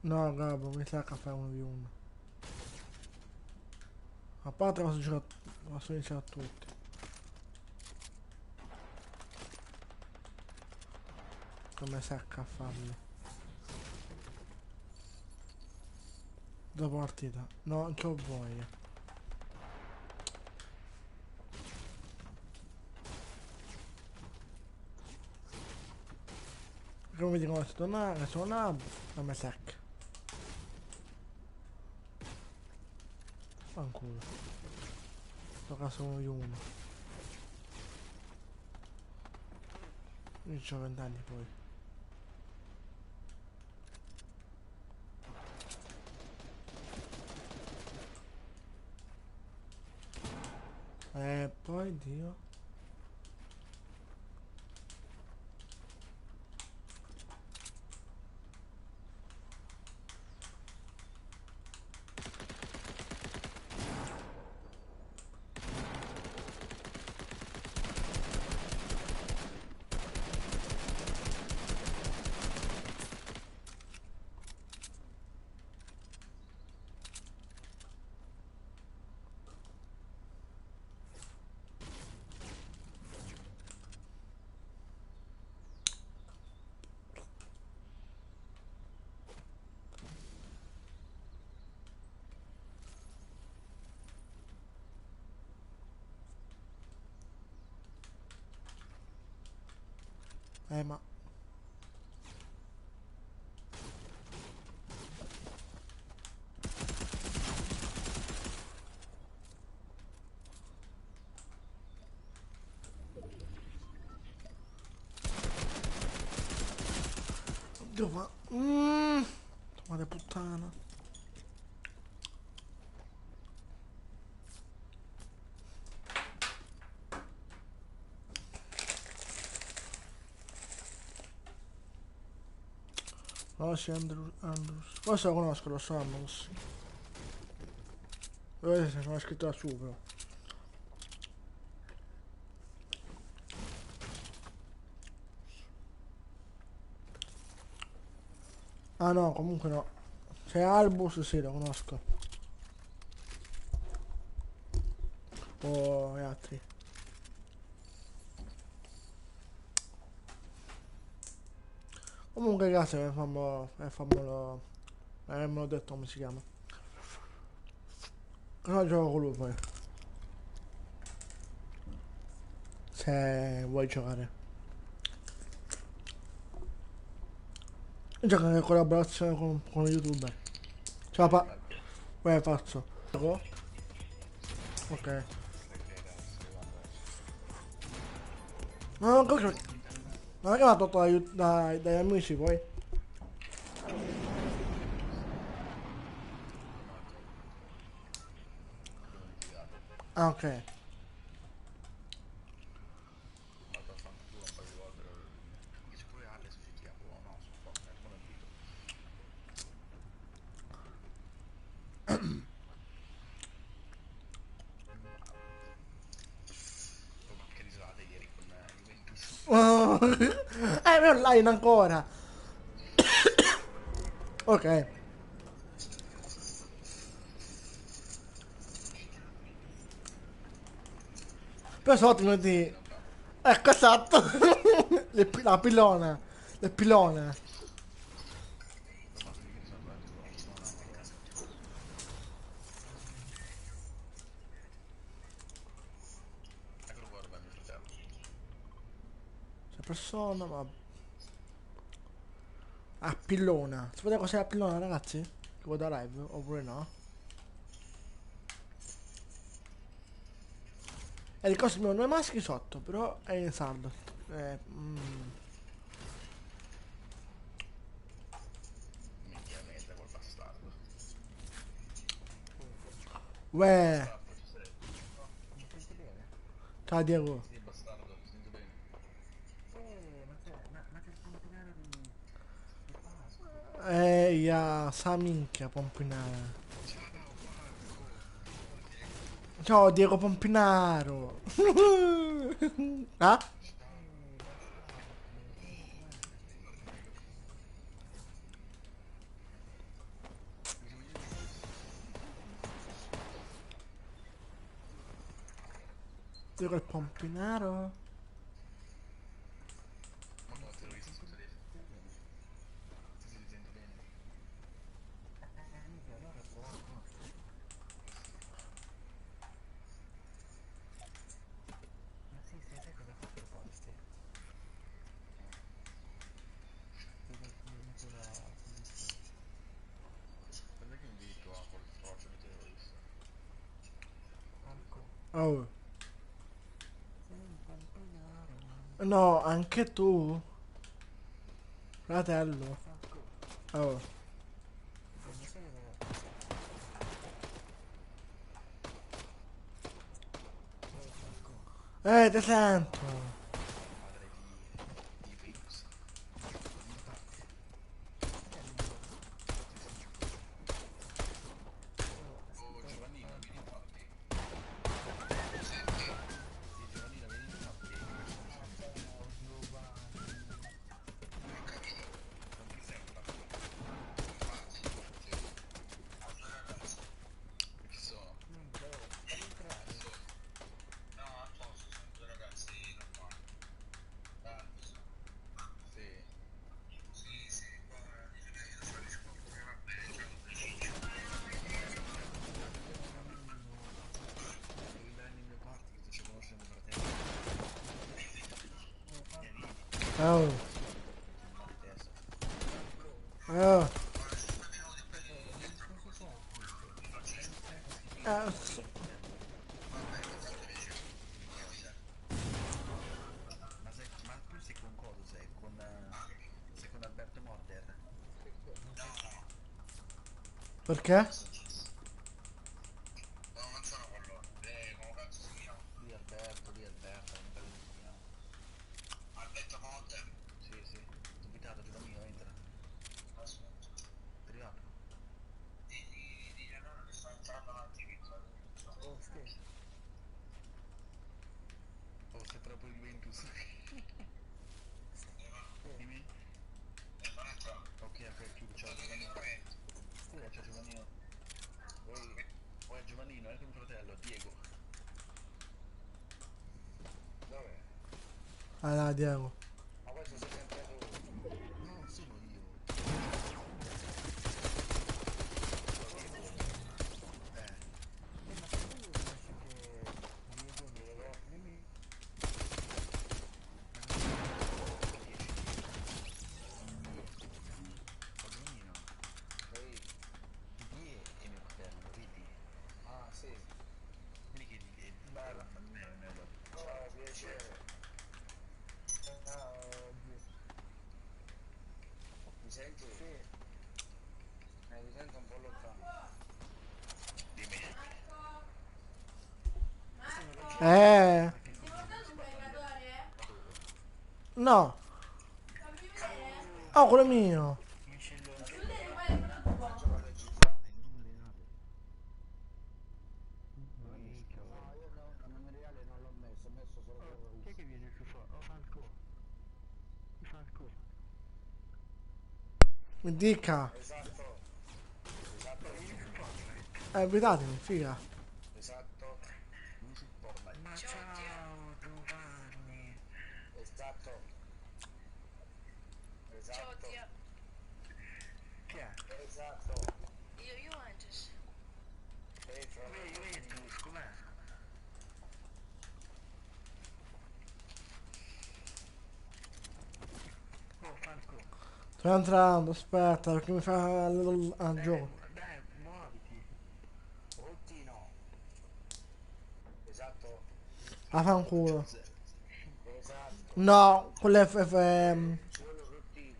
No, Gabbo, mi sa che fare 1v1. A parte posso iniziare a tutti. Come sacca a farli. Dopo partita. No, anche ho voglia. Come mi dicono che sono una... Non mi sacca. Fanculo. Sto caso 1v1. Io ho 20 anni poi. Poi Dio. Ma... Dove? Male puttana. Oh, sì, Andrews. Questo lo conosco, lo so, Andrews. Vedete se sono scritto da su, però. Ah no, comunque no. C'è Albus, sì, lo conosco. O gli altri. Comunque ragazzi, me l'ho detto come si chiama. Cosa gioco con lui poi? Se vuoi giocare. Gioca in collaborazione con youtuber. Ciao Uè, faccio. Ok. No, come... Non è che mi ha tolto dagli amici poi. Ah, ok. Oh, è online ancora. Ok. Però sono ottimo di... Ecco, esatto. La pilona. Le pilone. C'è persona, ma... Ah, pillona. Sapete cos'è la pillona, ragazzi? Che vuoi da live? Oppure no? E il costume non è maschi sotto, però è in sardo. Eh, mm. Uè. Ciao Diego. Ya, sa minchia, Pompinara. Ciao Diego Pompinaro. Ah? Diego il Pompinaro. Oh. No, anche tu, fratello. Oh. Ti sento. Oh. Oh. S- Perché? Allora, Diego. sento un po' lontano. Dimmi. Eh. No. Oh, quello mio. Faccio con le cifrone, illuminato. No, io no, a memoriale non l'ho messo, ho messo solo quello Chi è che viene su fuoco? Oh, Falco. Falco. Mi dica. Esatto, esatto, Abitatemi, figa. esatto. Non si porta. Ma ciao Giovanni. Esatto, Ciao esatto, Dio, Chi è? esatto. io Juventus. Fra Juventus, com'è? Oh Falco. Sto entrando, aspetta, perché mi fa al gioco. Dai, muoviti. Routino. Esatto, Affanculo. esatto. No, quello è Solo routino.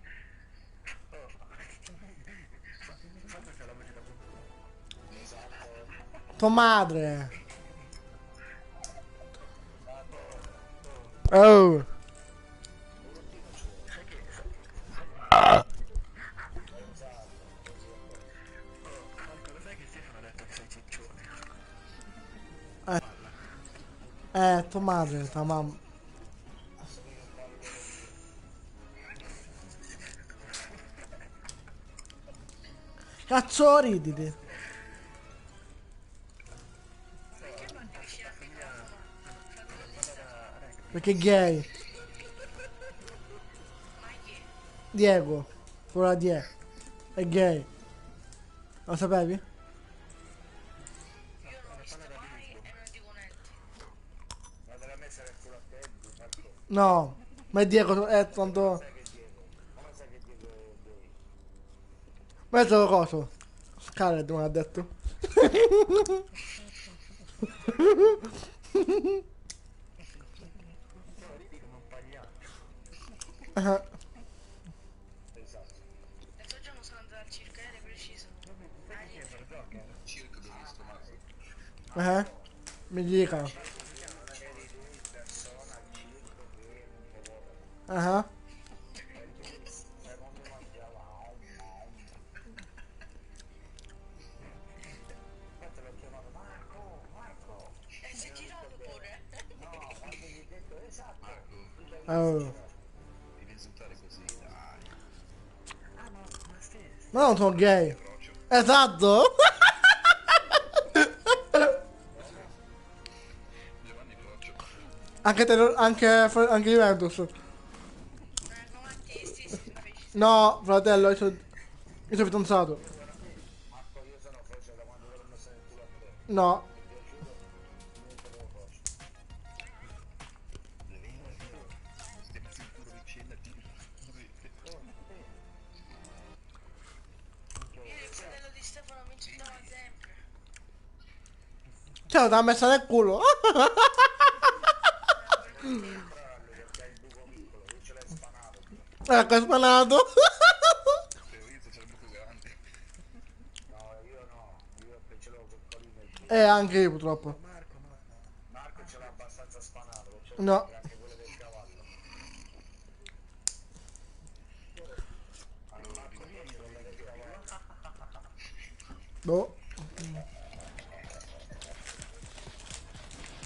Falco c'è la voce da Esatto, tua madre. esatto. Oh. Falco, lo sai che Stefano ha detto che sei ciccione? Tua madre, tua mamma. Cazzo riditi. Perché parli vicino al microfono? Fallo distante. Perché è gay. Ma chi? Diego. Quello là Die. È gay. Lo sapevi? Io non l'ho vista mai e non dico niente. Andare a mettere il culo a te, Falco. No. Ma è Diego è tanto. Sai che Diego? Come sai che Diego è gay? Mezzo coso. Scarlett me l'ha detto. Come un pagliaccio. Ah, Esatto. L'altro giorno sono andata al circo, eri preciso. Circo dove sto mazzo. Mi dica. C'eri tu in persona al circo che un po' Ah. secondo mangiava. Infatti l'ho chiamato Marco, Marco. E si è girato pure. No, quando gli ho detto esatto. Oh. Devi insultare così, dai. Ah, ma stesso. Ma non sono gay. Esatto. Giovanni Croccio. Anche Juventus. Come a te stessi feci. No, fratello, io sono fidanzato. Marco, io sono forse da quando l'ho messo nel culo a te. No. Ti giuro, niente lo faccio. Stiamo sicuro vicenda di... Io il fratello di Stefano mi insultava sempre. Ciao, ti ha messa nel culo. Perché hai il buco piccolo, io ce l'hai spanato. Ecco, è spanato. Io c'è il buco grande. No, io no, io ce l'ho piccolino il buco. Anche io purtroppo. Marco, no. Marco ce l'ha abbastanza spanato, c'è No. anche quello del cavallo. Allora, Marco vieni con me del cavallo. Boh.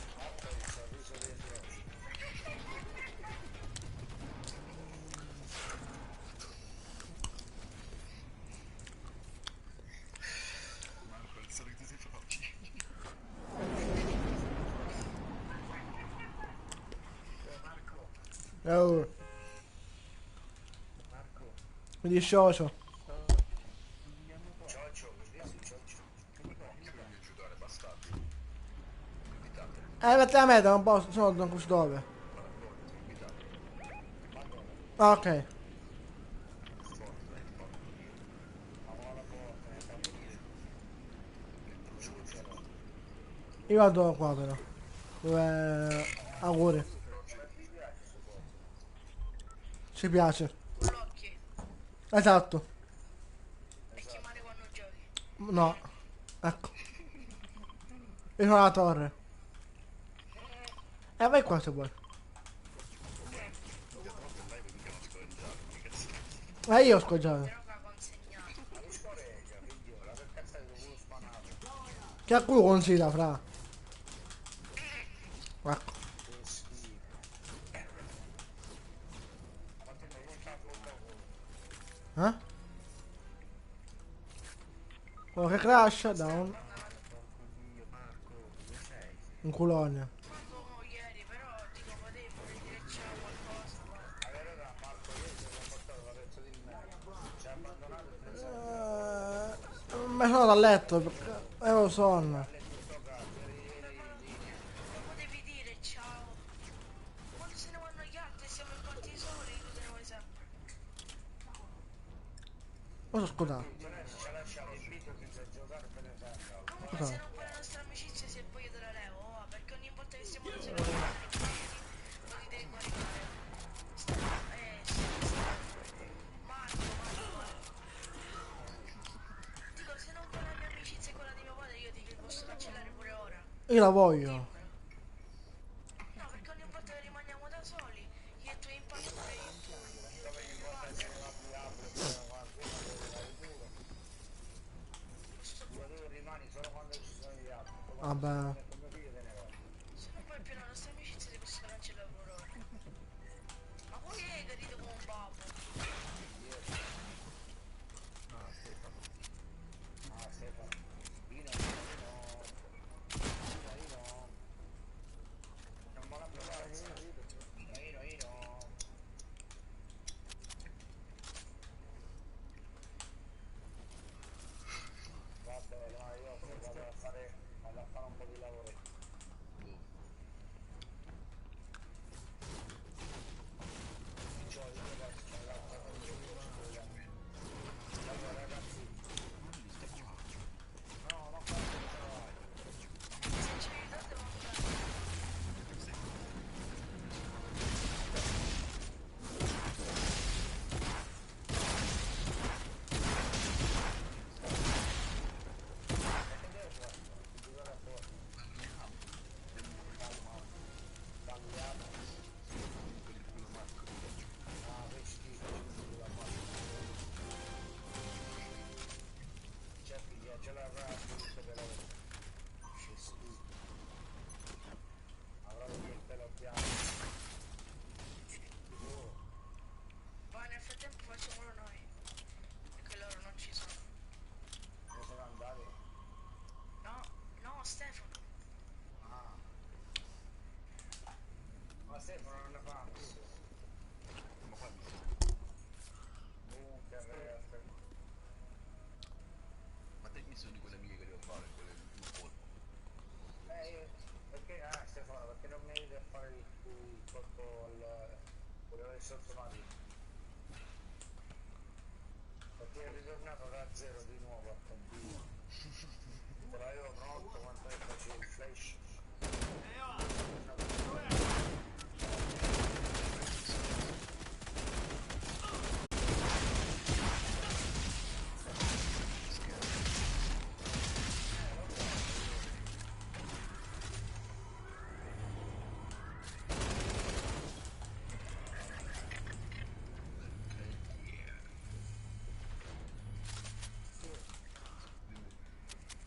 Marco il sorriso dei froci. Marco il sorriso dei froci. Oh. Marco. Mi dissocio. Cioccio, mi dici cioccio. Io voglio aiutare, bastardi. Invitate, Metti la meta, un po', sono non così dove. invitate. Ah, ok. Io vado qua però. Dove... Auguri. Ci piace. Con l'occhio. Esatto. E chiamare quando giochi. No, ecco. Io sono alla torre. Vai qua se vuoi. Mica troppo in live, mica non scorreggiare, che cazzo. Io ho scoggiato. Però che ha consegnato. Ma mi scorreggia, figliola, che cazzo hai dovuto spanato? Che a culo consiglia, fra. Ecco. Che schifo. Ma te non sta dopo. Eh? Quello che crash, down. Dio, Marco, dove sei? Un culone. Manco ieri, però dico potevi pure dire ciao qualcosa. La verità, Marco, io ti ho portato la pezzo di merda. Ci ha abbandonato e te ne sei andato. Mi sono dal letto perché avevo sonno. A letto sto cazzo, Non potevi dire ciao. Quando se ne vanno gli altri siamo in quanti soli, tu te ne vuoi sempre. Cosa scusato? ci ha lasciato il video senza giocare e te ne sei andato. Comunque Cosa? se non vuoi la nostra amicizia se poi io te la levo, perché ogni volta che siamo da soli non ti devi guardare. Marco. Dico, se non vuoi la mia amicizia e quella di mio padre io ti posso cancellare pure ora. Io la voglio. No, perché ogni volta che rimaniamo da soli, io e tu impari pure io. Tu rimani solo quando ci sono gli altri. Vabbè. Come figlio te ne vai. Se non vuoi più la nostra amicizia ti posso cancellare pure ora. Ma poi è che ride come un babbo. Ah, Stefano. Io no. Non me la provare. Io. Va bene, ma io vado a fare un po' di lavoro. Allora ragazzi, no, non fate Sincerità devo fare. ce l'avrà tutto per lavoro. Avrà il pelo bianco. Ma nel frattempo facciamolo noi. Perché loro non ci sono. Dove sono andati? No, no, Stefano. Ah. Ma Stefano non ne fa nessuno. Ma qua ma te mi sono di quelle amiche che devo fare, quelle di colpo. Perché, Stefano, perché non mi aiuti a fare il colpo al quello del sottomarino? Perché è ritornato da zero di nuovo a computer. Te l'avevo pronto quando facevo il flash.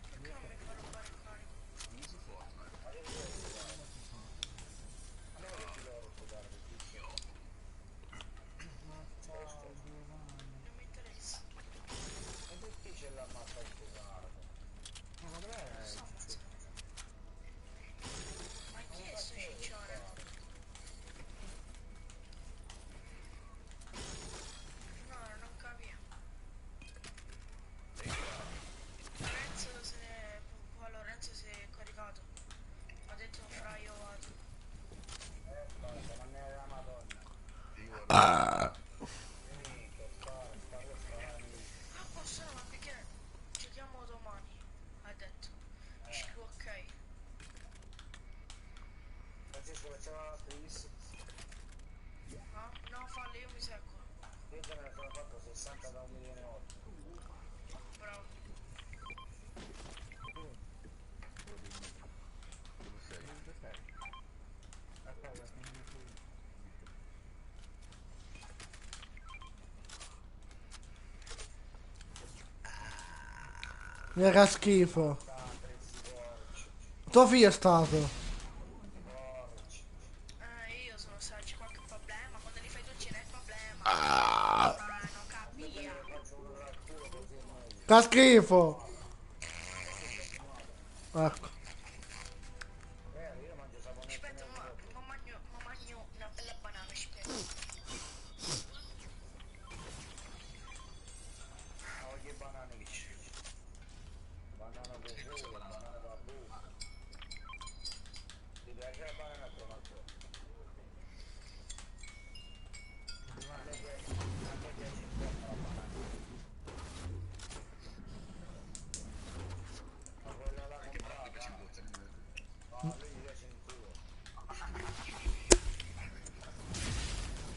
Perché non mi fa rubare il carico? Non uso Fortnite. Non mi interessa. È difficile ammazzare il tesoro. So ammazzare. Ma chi è sto ciccione? No, non capiamo. Lorenzo se ne... Qua Lorenzo si è caricato. Ha detto fra io vado. Basta, ma ne è la Madonna. E io guardo. Finito, sta Ah, posso no, ma perché giochiamo domani? Ha detto. Dico ok. Francesco, facciamo la tris. No? No, fallo, io mi secco. Io te ne sono fatto 60 da 1 milione e 8. Bravo. Mi fa schifo. Tuo figlio è stato. Io sono stato, c'è qualche problema, quando li fai tu ce n'è problema. Ah, Non capia. fa schifo. Ecco. Aspetta, ma mangio una bella banana, aspetta. Che banane che c'è? Banana così, banana babù. Ti piace la banana a tomato? A me piace in forma la banana. Ma quella là Anche Marco piace comprata? molto. No, a lui gli piace in culo.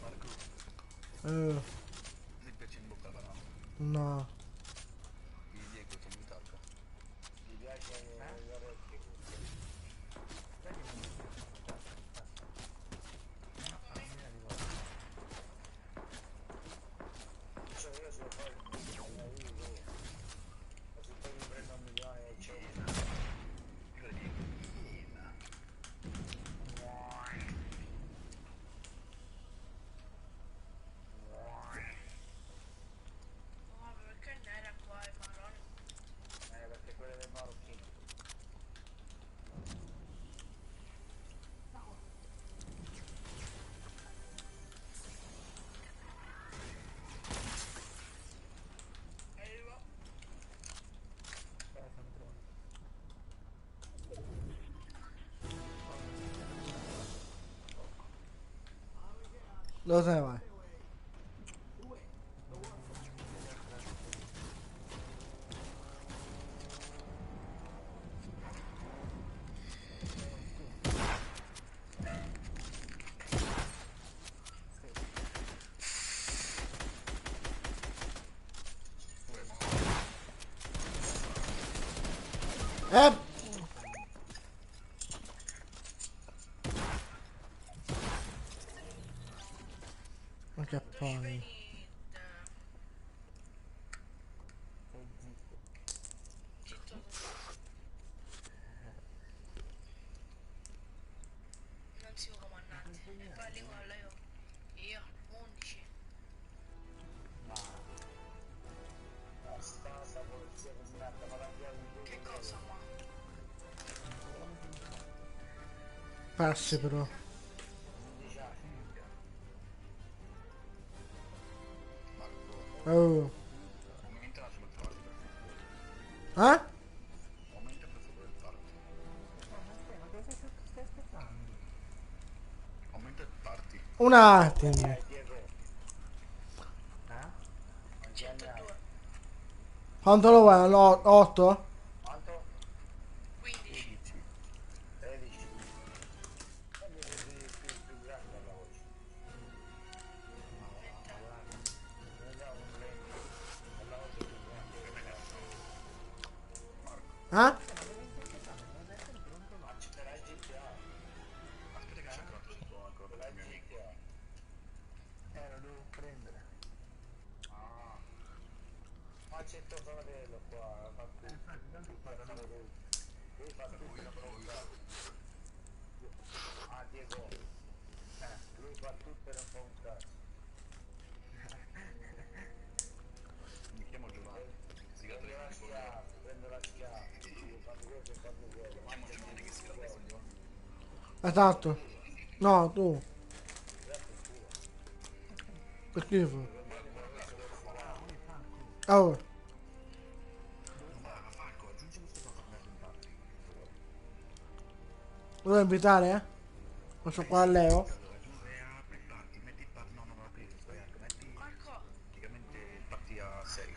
Marco, Eh, mi piace in bocca la banana. no. Il Diego ti mi tocca. Gli piace le orecchie. Cioè io se poi la uso, se poi mi prendo 1 milione e c'è Oh, perché non era qua, marrone? perché quelle del marocchino. Dove se ne vai? Eh! Ma che poi? Venite. Zitto tu. Non si comandante. E poi lì quello io. Io, 11. Sta polizia che mi manda, ma cambiare un Che cosa, ma? Passi però. 11 anni. Marco, Oh. aumenta la sul party per favore. Eh? Aumenta per favore il party. Aumenta il party. Un attimo. Diego, quanti anni hai? 102. Quanto lo vuoi? 8? Quanto? 15. 13. E mi senti più grande alla voce. Mi dà un lento, alla voce più grande. Eh? Ma ce l'hai GTA? Aspetta che c'è ancora sul tuo ancora Ce il l'hai mio amico. GTA? Lo devo prendere. Ah. Ma c'è tuo fratello qua, fa tutto. Lui fa tutto per un cazzo. Ah, Diego. Lui fa tutto per un cazzo. Mi chiamo Giovanni. Si Prendo gratta la i coglioni. schiaffa, prendo la schiaffa. Io fammi questo e fammi quello. Mi chiamo Giovanni che si gratta i coglioni. Esatto. No, tu. Grazie il culo. Che schifo. Marco, Oh. ma Marco, aggiungi questo qua per me sul party. Per favore. Lo devo invitare, eh? Questo qua a Leo. Allora, aggiungi apri il party, metti il party, no, non apri, sbagliato, metti Marco, praticamente il party a 6.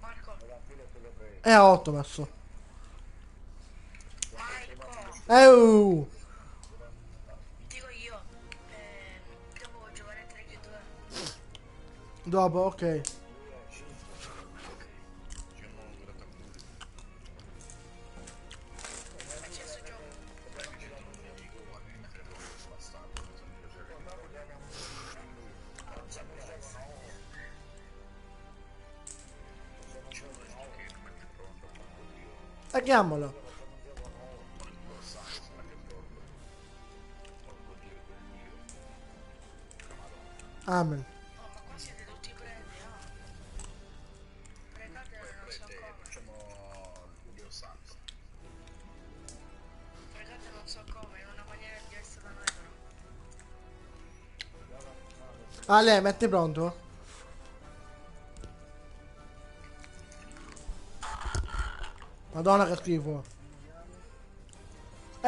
Marco, Me la filo e te lo prendo. È a 8 messo. Marco, Oh. dico io. Devo giocare a 3-2. Dopo, ok. Diciamo gratta con lui. Accesso gioco. Dai che c'è un mio amico, ma mi frega questo bastardo, non mi piace. C'è uno che non mette pronto. Tagliamolo. Amen. Oh, ma qua siete tutti preti, ah. Pregatene non so come. Facciamo Dio Sans. Pregate non so come, in una maniera diversa da noi però. Ale, metti pronto? Madonna che schifo.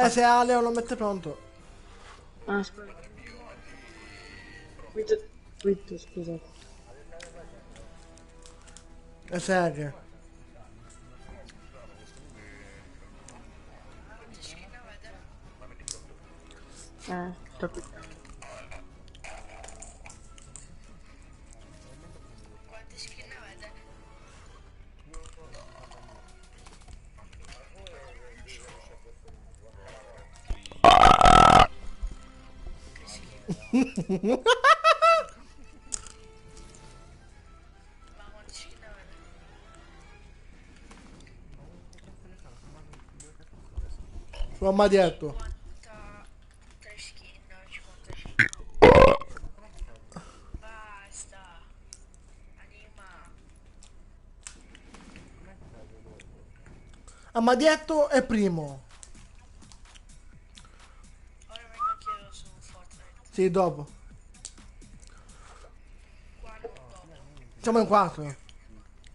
Se Ale non lo mette pronto. Ah, aspetta. Quit, scusa. E segue. Quanti skin avete? Sto qui. Quanti skin avete? Ma quanti skin avete? Mamma dietro. 53 skin, 55. Basta. Anima. Ammadietto è primo. Ora vengo anch'io su Fortnite. Sì, dopo. Quando dopo? Siamo in 4.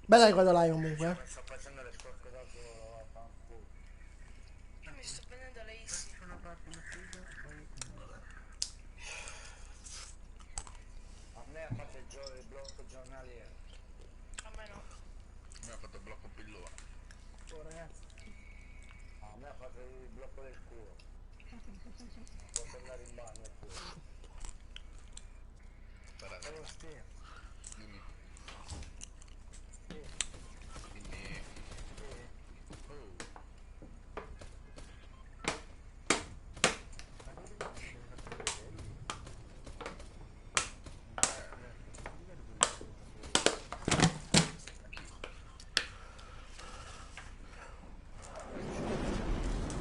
Bella ricorda comunque. Sto facendo le scorte da solo, vaffanculo. Io mi sto prendendo le Easy. A me ha fatto il blocco giornaliero. A me no. Mi ha fatto il blocco pillone. A me ha fatto il blocco del culo. Posso andare in bagno al culo. Guardate, Però stia. dimmi. Quindi...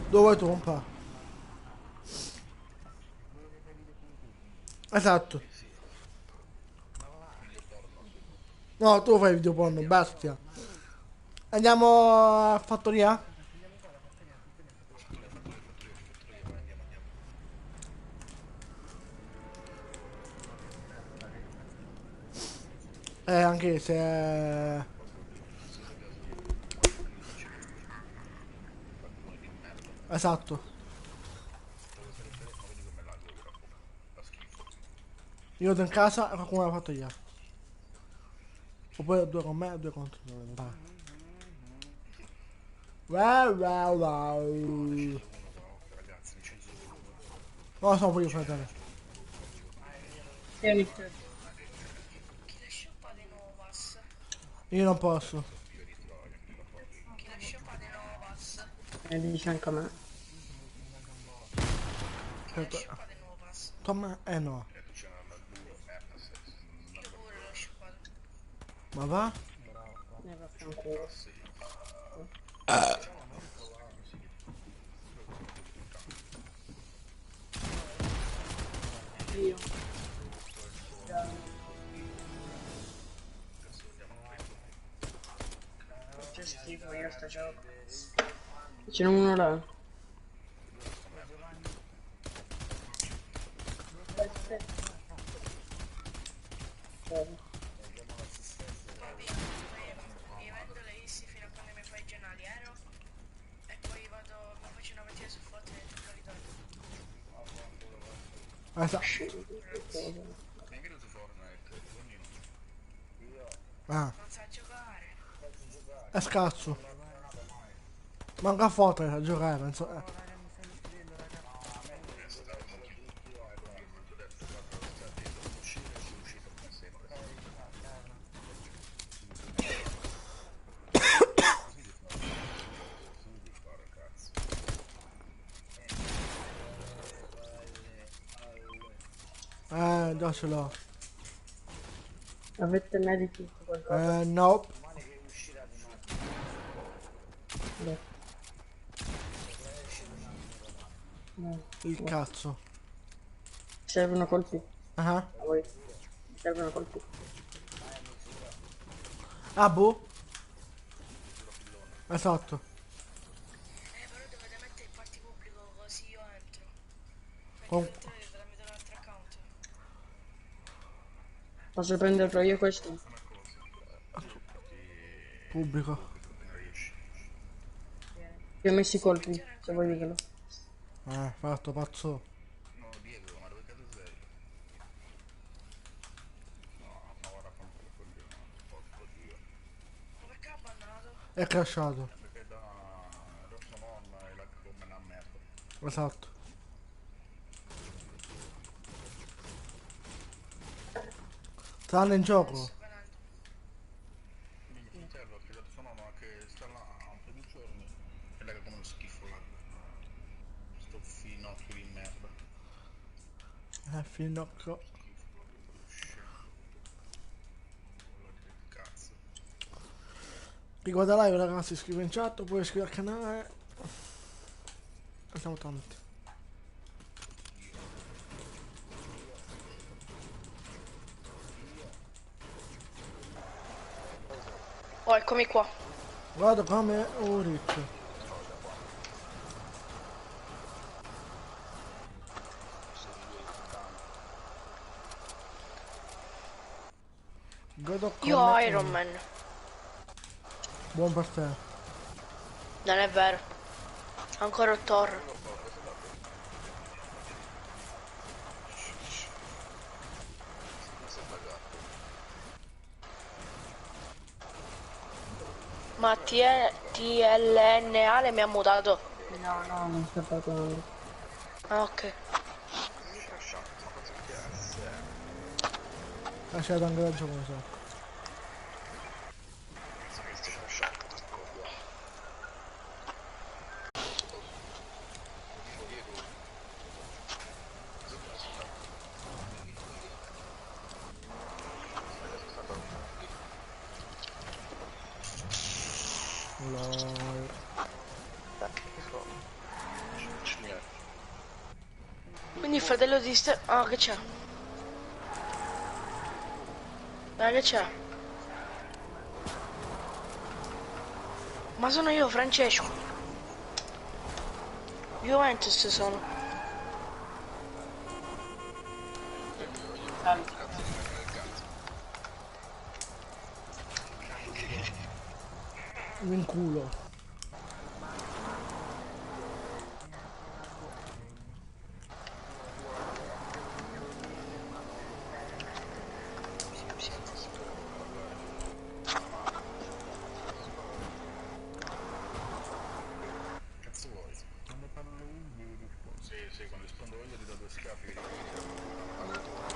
Dove tu un po'? Esatto. No, tu fai video porno, bestia. Andiamo a fattoria? Anche se... Esatto. Io vado in casa e qualcuno l'ha fatto io. Oppure due con me e due contro noi. Vai. Wow, wow, wow. Ragazzi, licenzo uno. No, sono pure io, fratello. Tieni. Chi le shoppa di Novas? Io non posso. Chi le shoppa di Novas? Dice anche a me. Chi le shoppa di Novas? Tom, no. Tu c'è una due merda se... Io pure l'ho shoppato. Ma va? Vaffanculo. Sì. Io. C'è schifo io sto gioco. C'è uno là. Mi vendo le Easy fino a quando mi fai il giornaliero. E poi vado, mi faccio una partita su Fortnite e poi ritorno. Esatto. Neanche su Fortnite, ognuno. Ah, Non sa giocare. è scazzo. Manca foto a giocare, penso. Già ce l'ho. Avete medikit qualcosa? No. Beh. Il cazzo. Servono colpi. Ah. A voi. Servono colpi. Ah, boh. Esatto. Però dovete mettere il party pubblico così io entro. Perché Con- entrate tramite un altro account. Posso prenderlo io questo? Pubblico. Ti ho messo i colpi, se vuoi dirlo. Fatto pazzo. No, Diego, ma dove cazzo sei? No, ma ora fa un po' quello, porco Dio. Ma perché ha bannato? È crashato. Perché da rosso non e la come una merda. Esatto. Stanno in gioco. Venendo. Mi serve, ho tirato suo nonno che sta là per 2 giorni. E lega come uno schifo là. Sto finocchio di merda. Finocchio. Schifo proprio scemo. Quello che cazzo. Riguarda live ragazzi, iscrivi in chat, oppure iscrivi al canale. Siamo tanti. Oh, eccomi qua. Guarda come un riccio. Godo Io come ho Iron un- Man. Buon per te. Non è vero. Ancora ho Thor. Ma TLN Ale mi ha mutato. No, no, non sto parlando. Ah, ok. Lasciate anche da gioco, so. Lol. Quindi il fratello di Ah, che c'è? Che c'è? Ma sono io, Francesco. Juventus sono. In culo. Cazzo vuoi? Quando parlo io devi rispondere. Sì, quando rispondo io ti do 2 schiaffi.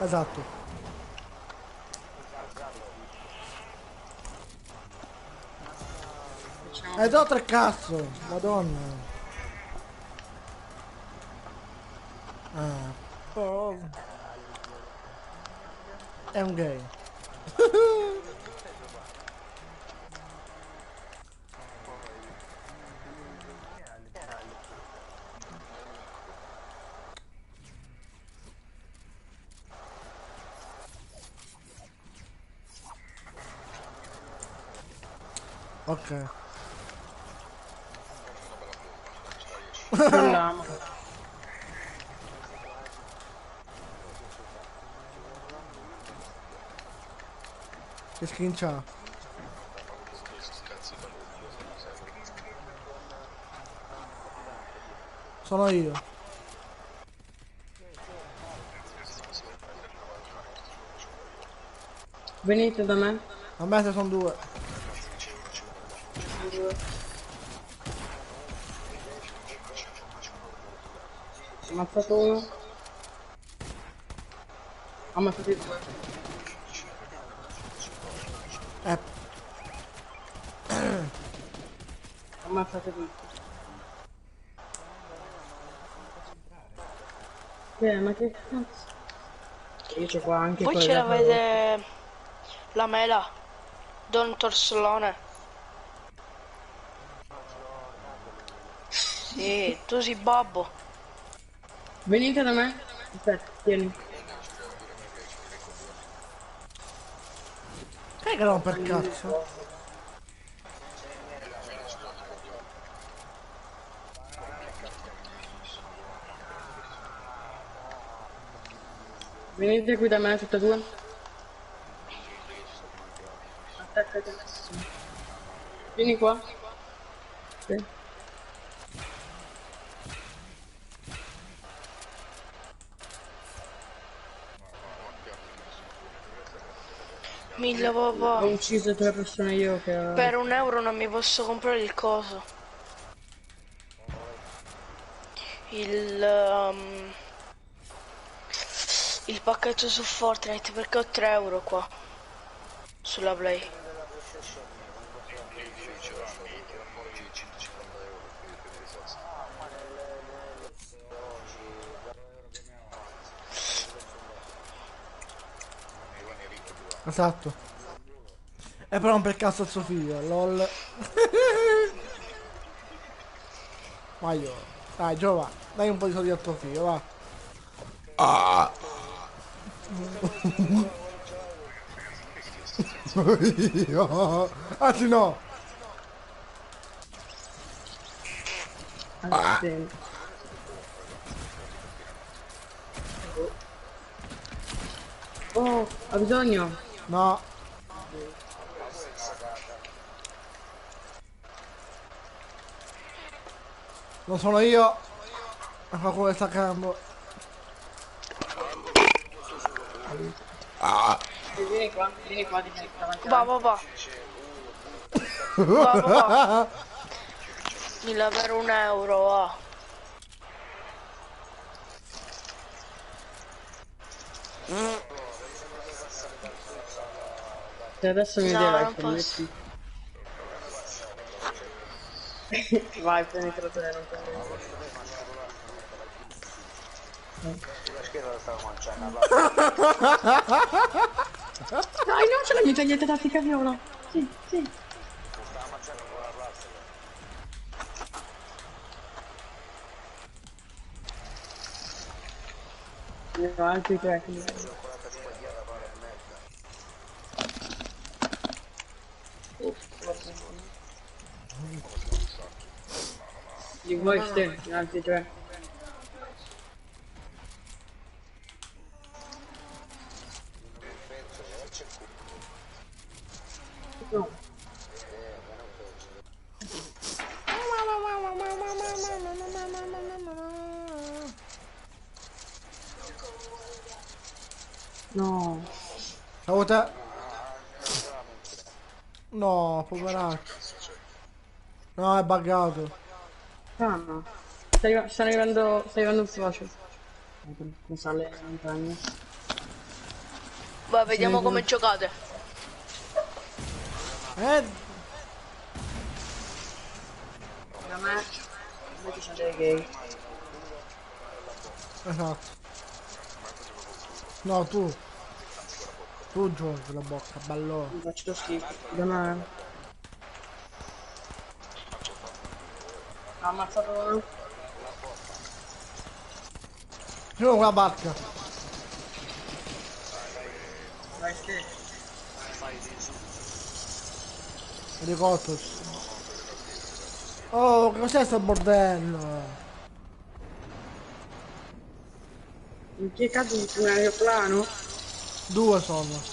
Esatto. Do 3 cazzo. Madonna. Oh. È un gay. Ok. Non l'amo. Che skin c'ha? Sono io. Venite da me. A me se sono 2. Ho ammazzato uno. Ho ammazzato i 2. Eh, Ho ammazzato tutti. Ma che cazzo? Io c'ho qua anche Voi ce quella. l'avete la mela, Don Torslone. Sì, tu sei babbo. Venite da me. Aspetta, tieni. Che non per cazzo? Venite qui da me, tutte e due. Attaccati. Vieni qua. Sì. Mille Ho papà. ucciso 3 persone io che... Per €1 non mi posso comprare il coso. Il pacchetto su Fortnite perché ho €3 qua. Sulla Play. Esatto. E però non per cazzo a suo figlio, lol. Maio. Dai, Giova, dai un po' di soldi a tuo figlio, va. Io. Anzi no. Sì. Oh, ha bisogno? No. Non sono io. Ma qualcuno che sta cagando. Vieni qua, vieni davanti a Va me. papà. Va papà. Mille per €1, va. Se adesso mi No, deve non posso. Vai, prenditelo te, non prendere. Perché lo stavo mangiando? Dai, non ce la mi togliete da ficaviola. Sì, sì. Stavo mangiando con la plastica. Ne ho altri 3. Quindi... Cioccolata sbagliata, pare merda. Li vuoi ste, ne ho altri 3. No. No. Ciao te. No, poveraccio. No, è buggato. Ah, no. Sta arrivando un socio. Mi sale le montagne. Va, vediamo come giocate. Da me invece sono dei gay. Esatto. No, tu. Tu giochi la bocca, bello. Mi faccio schifo. Da me. Ha ammazzato uno. Io con la barca. Vai ste. Elicottero. Oh, che cos'è sto bordello? In che caso di un aeroplano? 2 sono.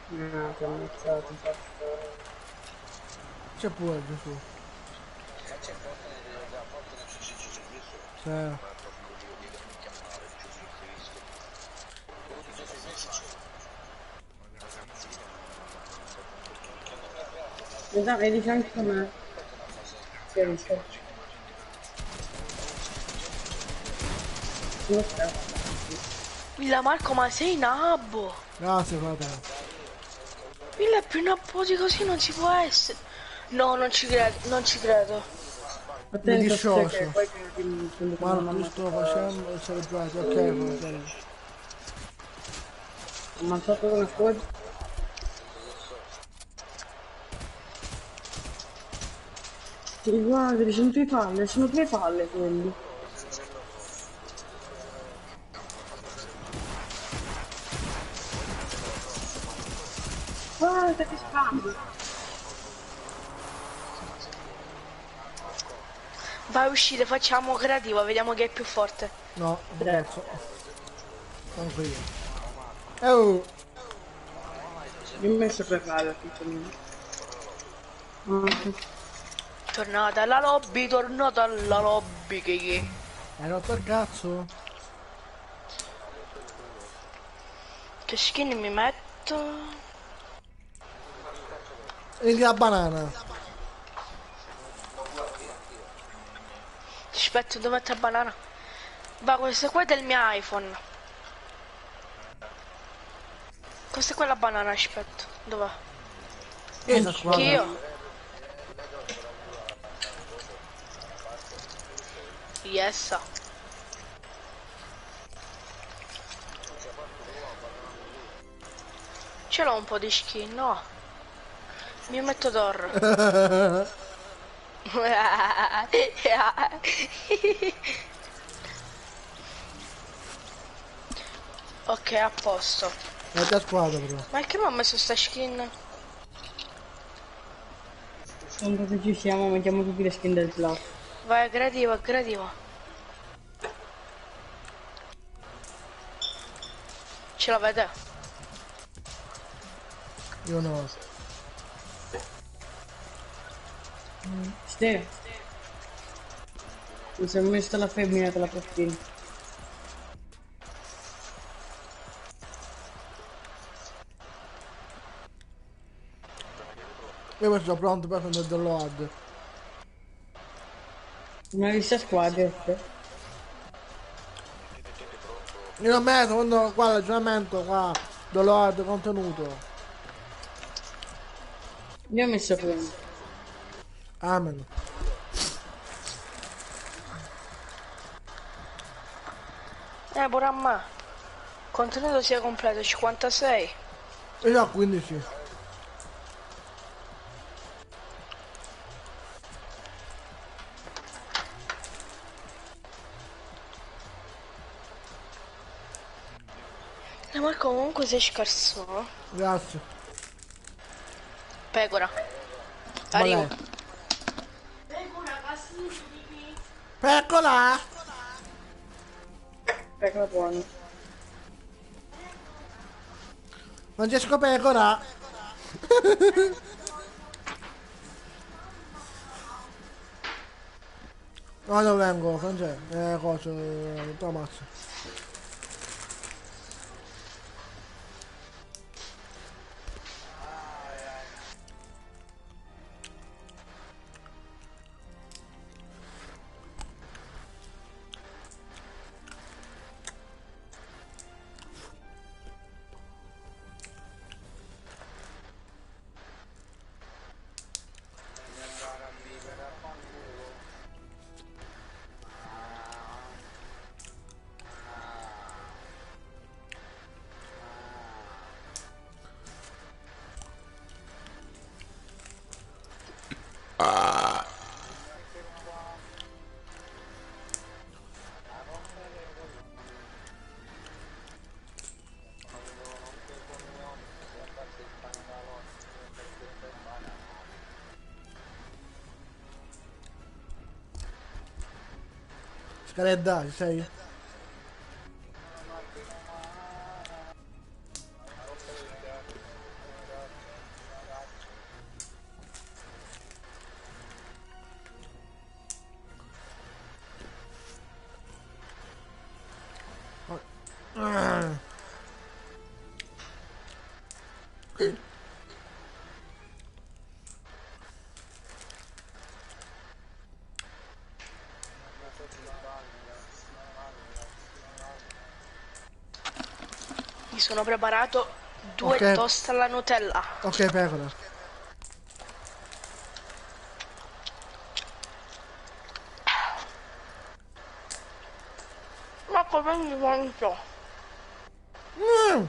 No, ti ho ammazzato. C'è pure Gesù. Sì. È di fianco a me. Si è visto. Lo sta. Milla Marco, ma sei nabbo. Grazie, fratello. Milla è più nabbo di così non si può essere. No, non ci credo, non ci credo. Mi Attento dissocio. che poi ti Guarda, tu sto facendo e sei giocati. Ok, fratello. ammazzato una squad. Sì, guarda, sono tre palle quelli. Guarda che scambio. Vai, uscite, facciamo creativa, vediamo chi è più forte. No, prezzo. Tranquillo. Oh, Io ho messo tre palle, piccolino. Tornata alla lobby, tornata alla lobby, che. hai rotto il cazzo? Che skin mi metto? Prendi la banana. Aspetta, dove metto la banana? Va, questa qua è del mio iPhone. Questa qua è la banana, aspetta. Dov'è? Che sta squadra? Anch'io. Yes. Ce l'ho un po' di skin, no? Mi metto Thor. Ok, a posto. La tua squadra però. Ma perché mi ha messo sta skin? Quando che ci siamo mettiamo tutti le skin del club. Vai, gradivo, gradivo. Ce l'avete? Io no. Ste. Mi sono messo la femmina della postina. Io sono pronto per prendere il load. Non hai visto squadre? Io non metto quando qua l'aggiornamento qua. Download contenuto. Io ho messo prima. Amen. Pure a me. Contenuto sia completo, 56. Io ho 15. Ma comunque sei scarso. Grazie. Pecora. Qual Arrivo. è? Peccola! Pecora buono. Francesco Pecora! No, non vengo, Francesco. Cosa? Thomas. Scaletta, ci sei? Ah. Mi sono preparato 2 Ok. toast alla Nutella. Ok, pecora. Ma come mi mancio? Mm.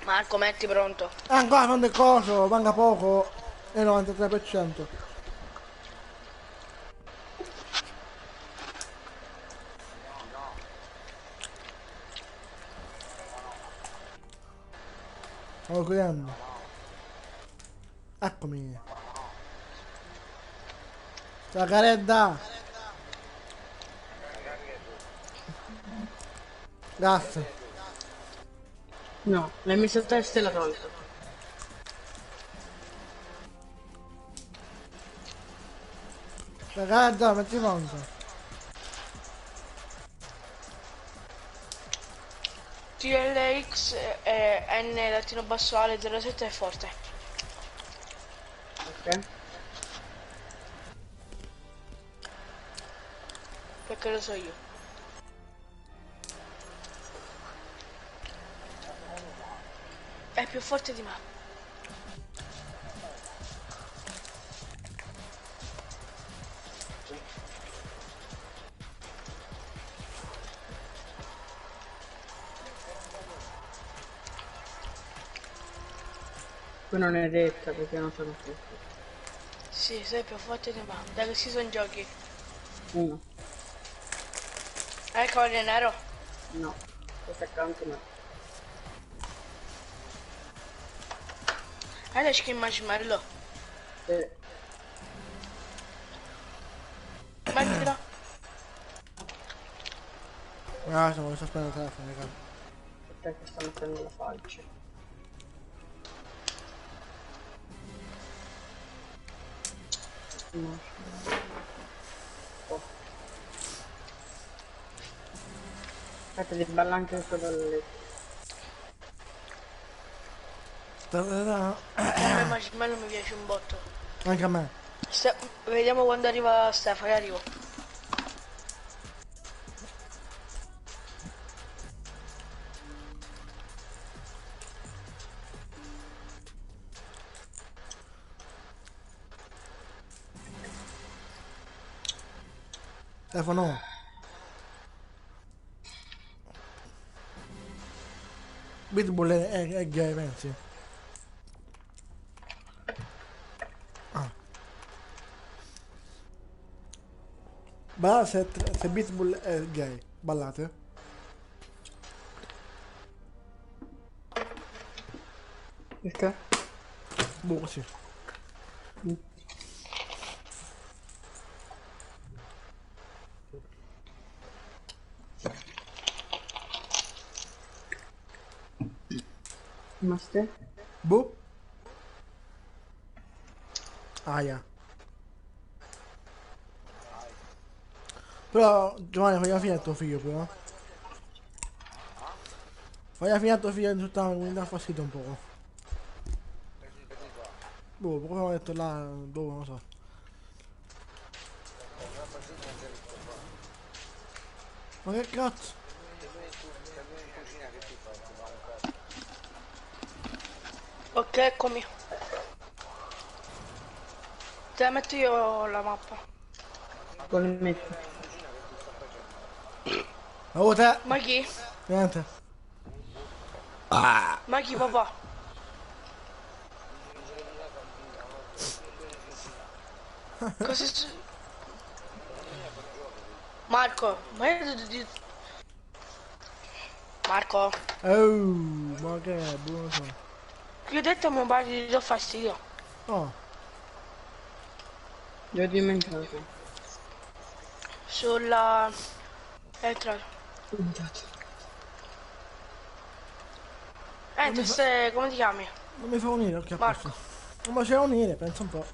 Marco, metti pronto. Ancora quando è coso, manca poco. E 93%. Stavo chiudendo. Eccomi. La caredda. Gas. No, l'hai messo a testa e l'ha tolto. La caredda, metti pronto. TLX N latino basso Ale 07 è forte. Ok? Perché lo so io. È più forte di me. Qui non è detta perché non sono forte. Sì, sei più forte di me. Da che si sono giochi? Uno. Cavaliere nero. No. Questo accanto no. Le skin marshmallow. Mettila. Ah, stiamo sto spendendo il telefono, raga. Perché sta mettendo la faccia. No. Oh. Aspetta, devi ballare anche questo balletto. A me marshmallow mi piace un botto. Anche a me. Vediamo quando arriva Stefano, arrivo. Telefono. Pitbull è gay, pensi? Ah. Ballate se Pitbull è gay. Ballate? Perché? Boh, così. Ma ste? Boh. Aia. Però Giovanni fai la fine a tuo figlio però. Fai la fine a tuo figlio in tutta mi dà fastidio un po'. Boh, come ho detto là, boh, non lo so. Ma che cazzo? Ok, eccomi. Te la metto io la mappa. Con il metto. Oh te! Ma chi? Niente. Ma chi papà? Cosa Marco, ma io Marco, Oh, ma che è, boh, non lo so. io ho detto a mio padre ti do fastidio. Oh, L'ho dimenticato. Sulla... entra. Entra, come ti chiami? non mi fa unire, ok, a Marco. posto. Non mi faceva unire, pensa un po'.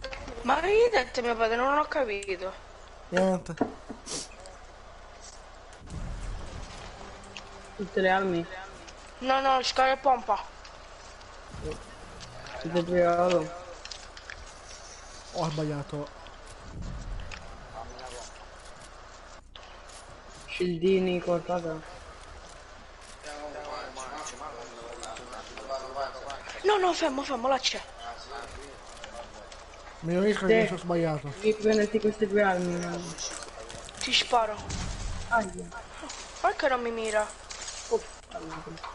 Ma che gli hai detto a mio padre? Non ho capito. Niente. Tutte le armi. No, no, scala e pompa. Tutte due oro. Ho sbagliato. Scildini, qualcosa. No, no, fermo, là c'è. Mi unisco che mi sono sbagliato. Devi prenderti queste due armi. No? Ti sparo. Aia. Perché non mi mira? Oh, mannaggia.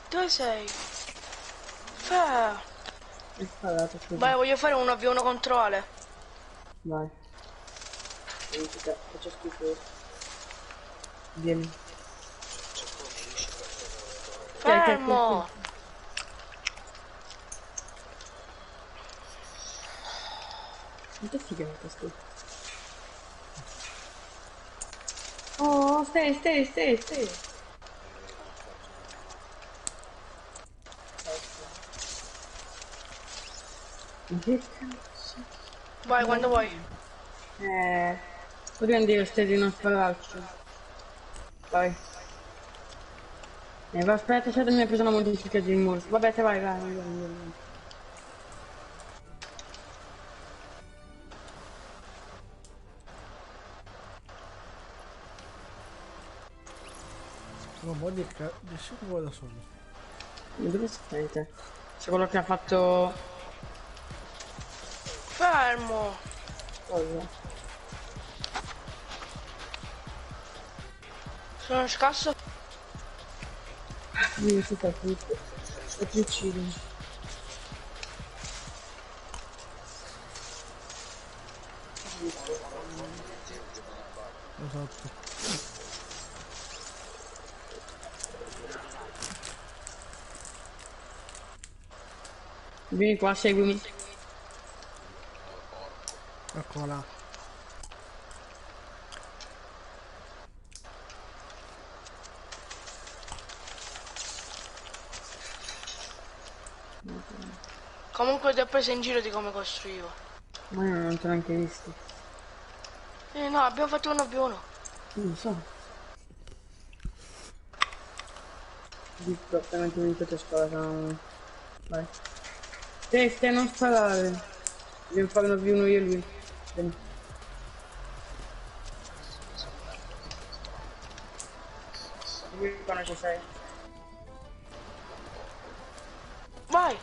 Dove sei? È sparato, scusa. Vai, voglio fare un 1v1 contro Ale. Vai. Faccio schifo. Vieni. Fermo! Quanto è figa questo? Oh, stai. Ma che cazzo? Vai, quando vuoi. Dobbiamo dire stai di non spararci. Vai. Va, aspetta, mi ha preso una modifica di muro. Vabbè, te vai. Non vuol dire che riesci a da solo. Dove sei te? C'è quello che ha fatto... Fermo! Cosa? Sono scasso. Io si fa tutto. E ti uccidi. Esatto. Vieni qua, seguimi. Eccola. Comunque ti ho preso in giro di come costruivo. Ma io non te l'ho neanche visto. No, abbiamo fatto un 1v1. Non so. Dico, appena finito ti sparo. Vai. Stai non sparare. Devo fare uno più uno io e lui. Vieni. Vieni quando ci sei. Vai!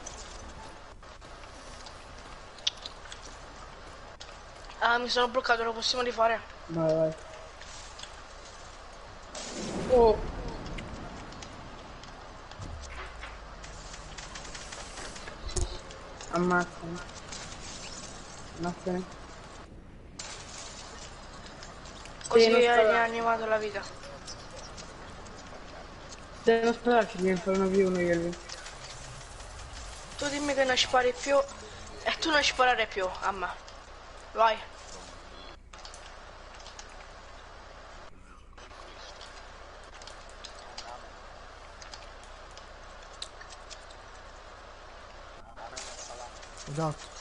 Ah, mi sono bloccato, lo possiamo rifare? Vai. Oh. Ammazzami. Così non hai sparare. rianimato la vita. Se non spararci devi fare uno più uno io e lui. Tu dimmi che non spari più e tu non sparare più a me. Vai. Esatto.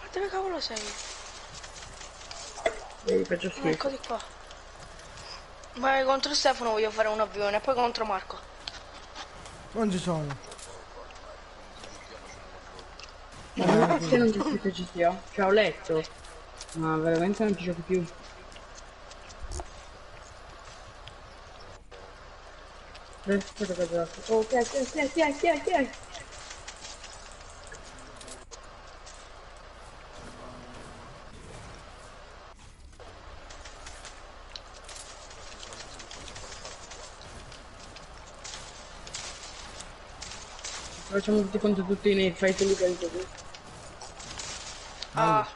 Ma dove cavolo sei? Faccio schifo. Eccoti qua. Vai contro Stefano voglio fare un avvione e poi contro Marco. Non ci sono. Ma se non c'è scritto GTO? Cioè ho letto. Ma veramente non ci gioco più. Aspetta che gioco. Oh, chi è? Facciamo tutti contro tutti nei fight legali così. Ah,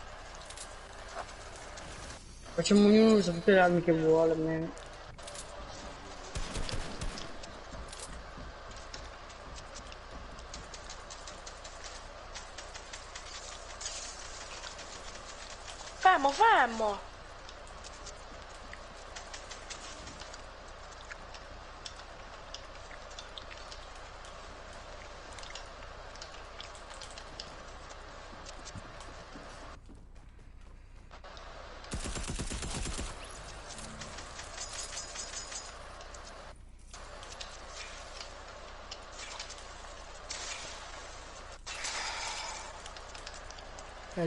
Facciamo ognuno usa tutte le armi che vuole almeno. fermo!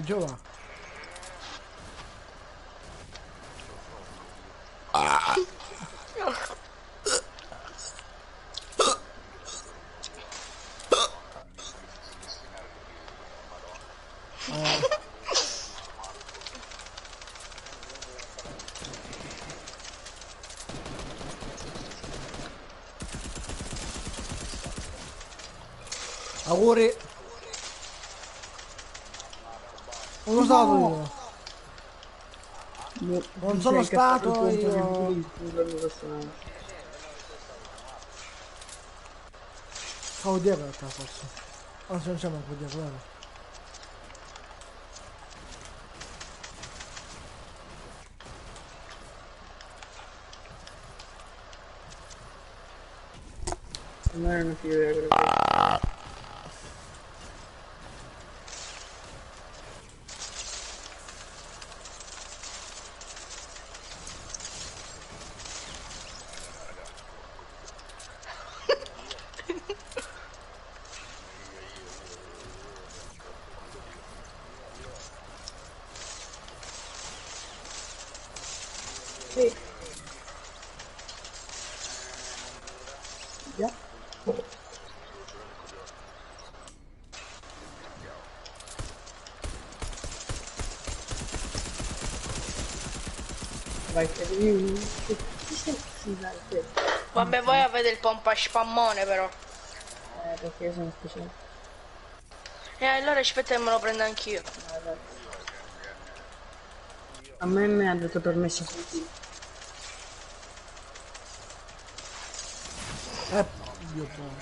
Giova. Auguri. Non sono stato io. Non sono stato io. Stavo dietro in realtà forse. Anzi non c'è manco dietro, vero? Non è una figura quello che... Sì. Già. Vai, che devi... Sì, dai, sì. Vabbè, voi avete il pompa spammone però. Perché io sono speciale. E allora aspetta che me lo prendo anch'io. A me mi ha dato permesso così. Dio buono.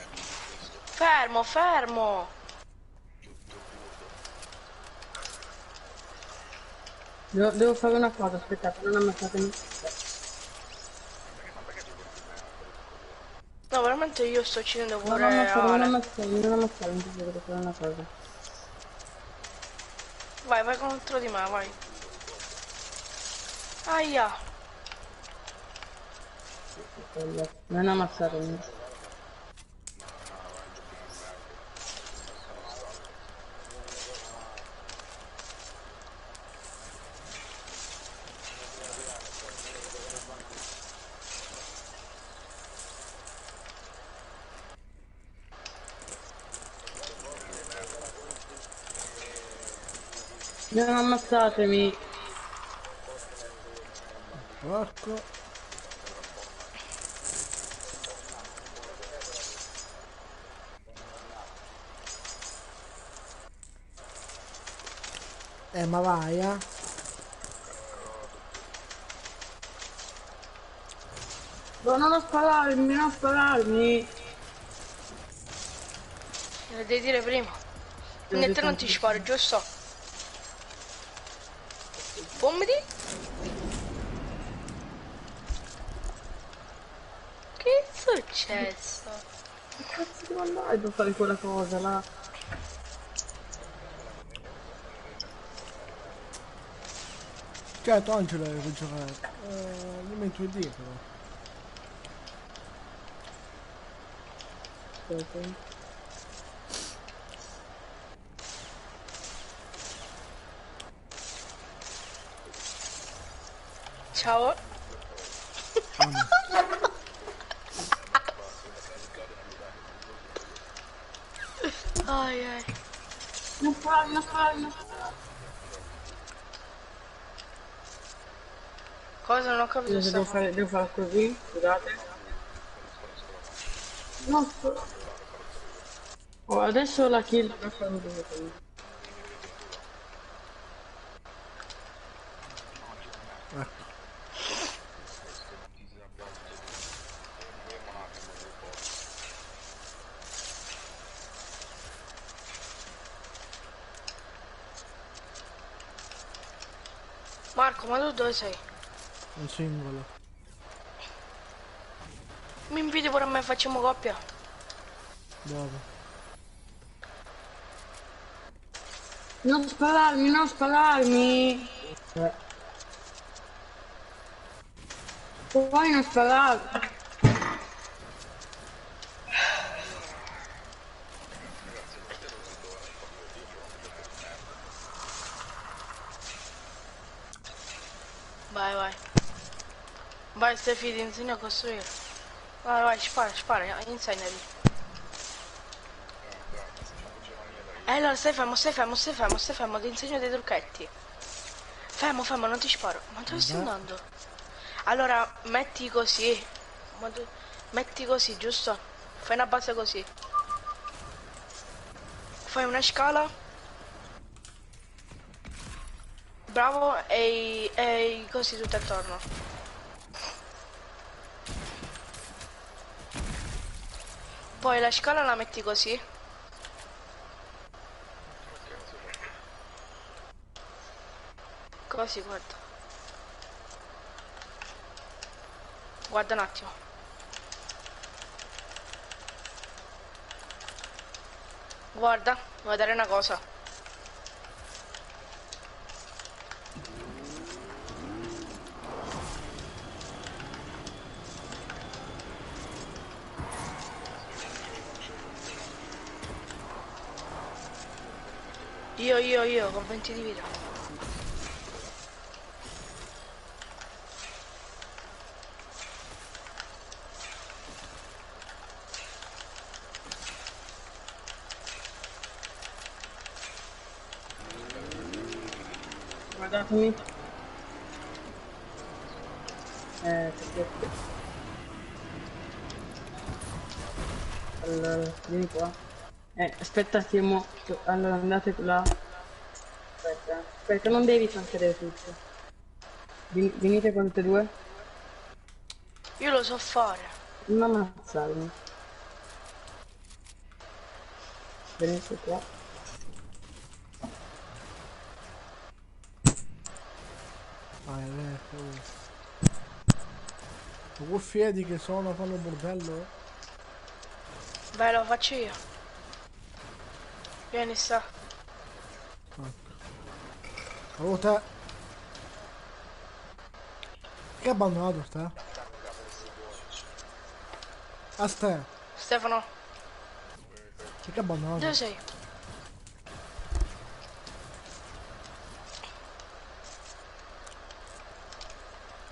Fermo, fermo. Devo fare una cosa, aspettate, non ammazzatemi. No, veramente io sto uccidendo Non pure ammazzare, non Ale. ammazzare, non ammazzare, non ti dico, devo fare una cosa. Vai, vai contro di me, vai. Aia. Non ammazzatemi. Non ammazzatemi. Porco. Ma vai, eh. No, non spararmi, non spararmi. Lo devi dire prima. Quindi a te non ti sparo, giusto? Bombidi? Che è successo? Che cazzo devo andare per fare quella cosa là? Certo, Angelo per giocare. Dimmi tu di però. Aspetta. Ciao. Ai ai. Non spararmi, non spararmi, non spararmi. Cosa non ho capito sta Devo fare così, scusate. No, oh, adesso la kill per fare così. Marco, ma tu dove sei? Un singolo. Mi inviti pure a me, facciamo coppia? Dove? Non spararmi, non spararmi! Puoi non spararmi! Vai, vai. Vai Stefi, ti insegno a costruire. Vai, vai, spara, spara, insegnati. Allora stai fermo, stai fermo, stai fermo, stai fermo, ti insegno dei trucchetti. Fermo, fermo, non ti sparo. Ma dove stai andando? Allora, metti così. Metti così, giusto? Fai una base così. fai una scala. Bravo, e i cosi tutto attorno. Poi la scala la metti così. Così, guarda. Guarda un attimo. Guarda, vuoi dare una cosa. Io, con 20 di vita. Guardatemi. Perché... Allora, vieni qua. Aspetta un attimo. Allora, andate là. Aspetta, non devi tankere tutto. Venite con te due. Io lo so fare. Non ammazzarmi. Venite qua. Vai, ecco. Le cuffiedi che fanno bordello? Beh, lo faccio io. Vieni sta. Oh, te. Che ha abbandonato te? A ste. Stefano, Che ha abbandonato? dove sei?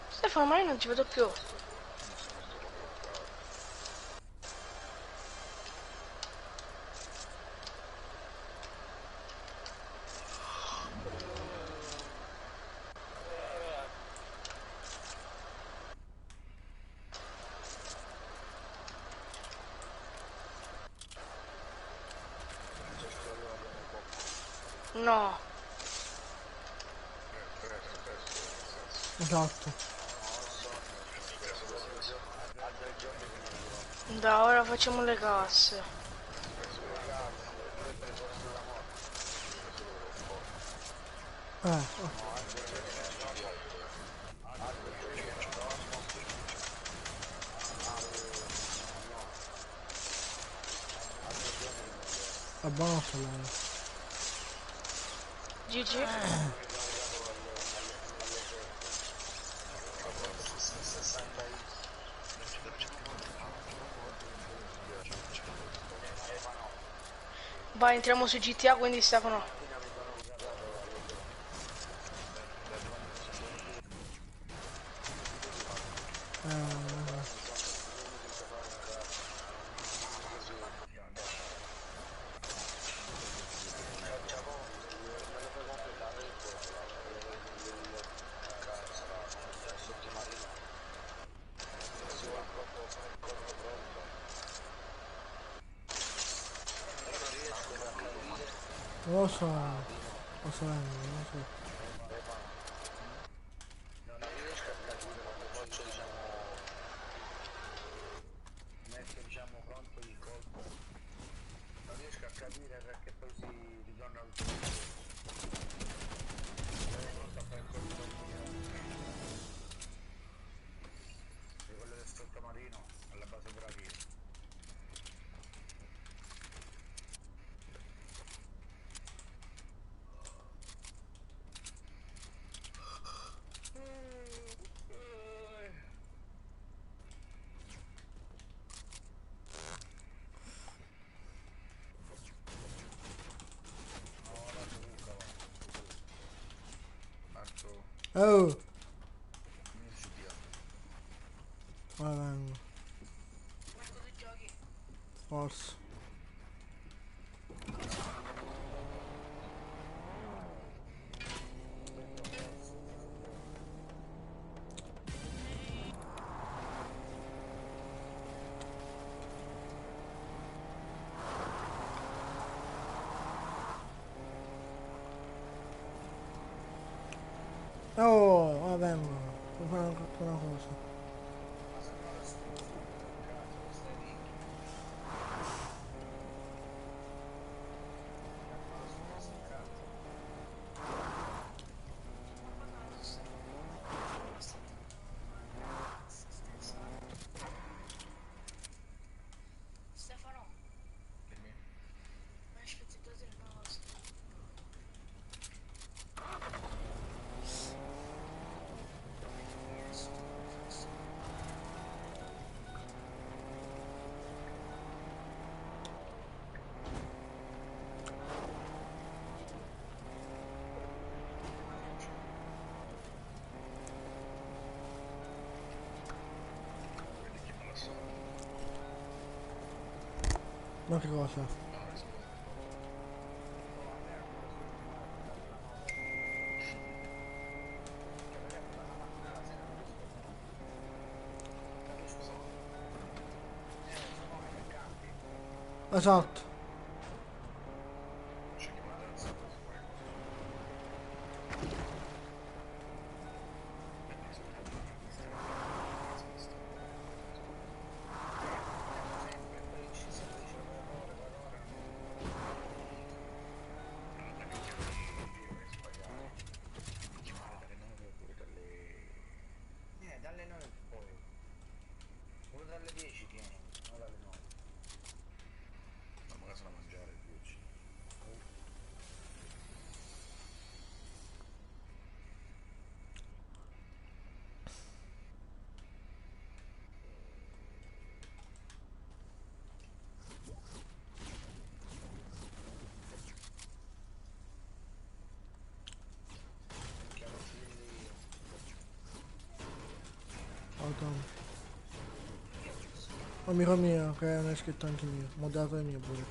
Stefano, ma io non ti vedo più. No, Esatto. da ora facciamo le casse. Oh. È buono lei. GG. Vai, entriamo su GTA, quindi Stefano. Non lo so. Lo so, non lo so. Non riesco a capire come posso, mettere, pronto il colpo. Non riesco a capire perché poi si ritorna al tutto. Non sta per colpo mio. E quello del sottomarino alla base Draghi. Oh! Ora vengo. Forse. Oh, vabbè, puoi fare una cosa. Ma se non adesso non cazzo, stai lì. Adesso non cazzo. Stefano, Dimmi. mi hai spezzettato il mouse. Vedi chi me la so. Ma che cosa? Non rispondo. Esatto. C'è chi mi terza. Dalle 9 poi. Pure dalle 10 tieni, non dalle 9. Ma magari sono a mangiare il 10. Auto. Amico mio, che non è scritto anche mio. Moderatore mio pure.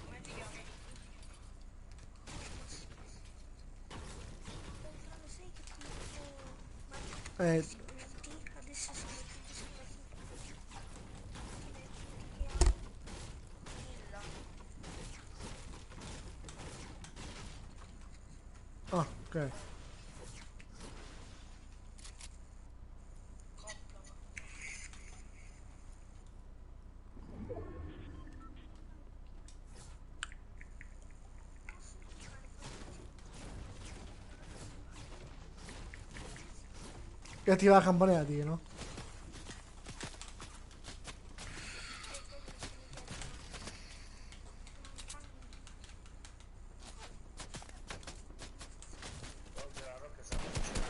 Come ti chiami? Eh, Adesso ah, ok. E attiva la campanella di, no? Oggi la Rocca sta facendo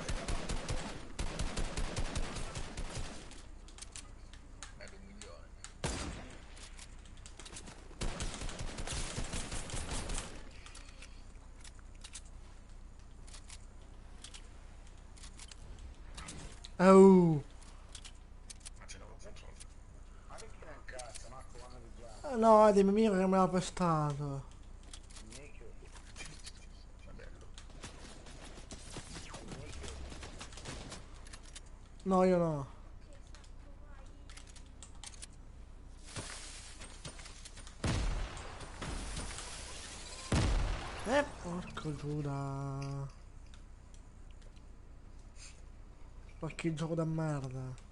È di 1 milione. Oh. Ma ce n'avevo soldi. ma perché non cazzo, Marco quando pigiamo? No, dimmi mio che me l'ha prestato. Nicchio, È bello. nicchio. No, io no. Porco Giuda. Ma che gioco da merda.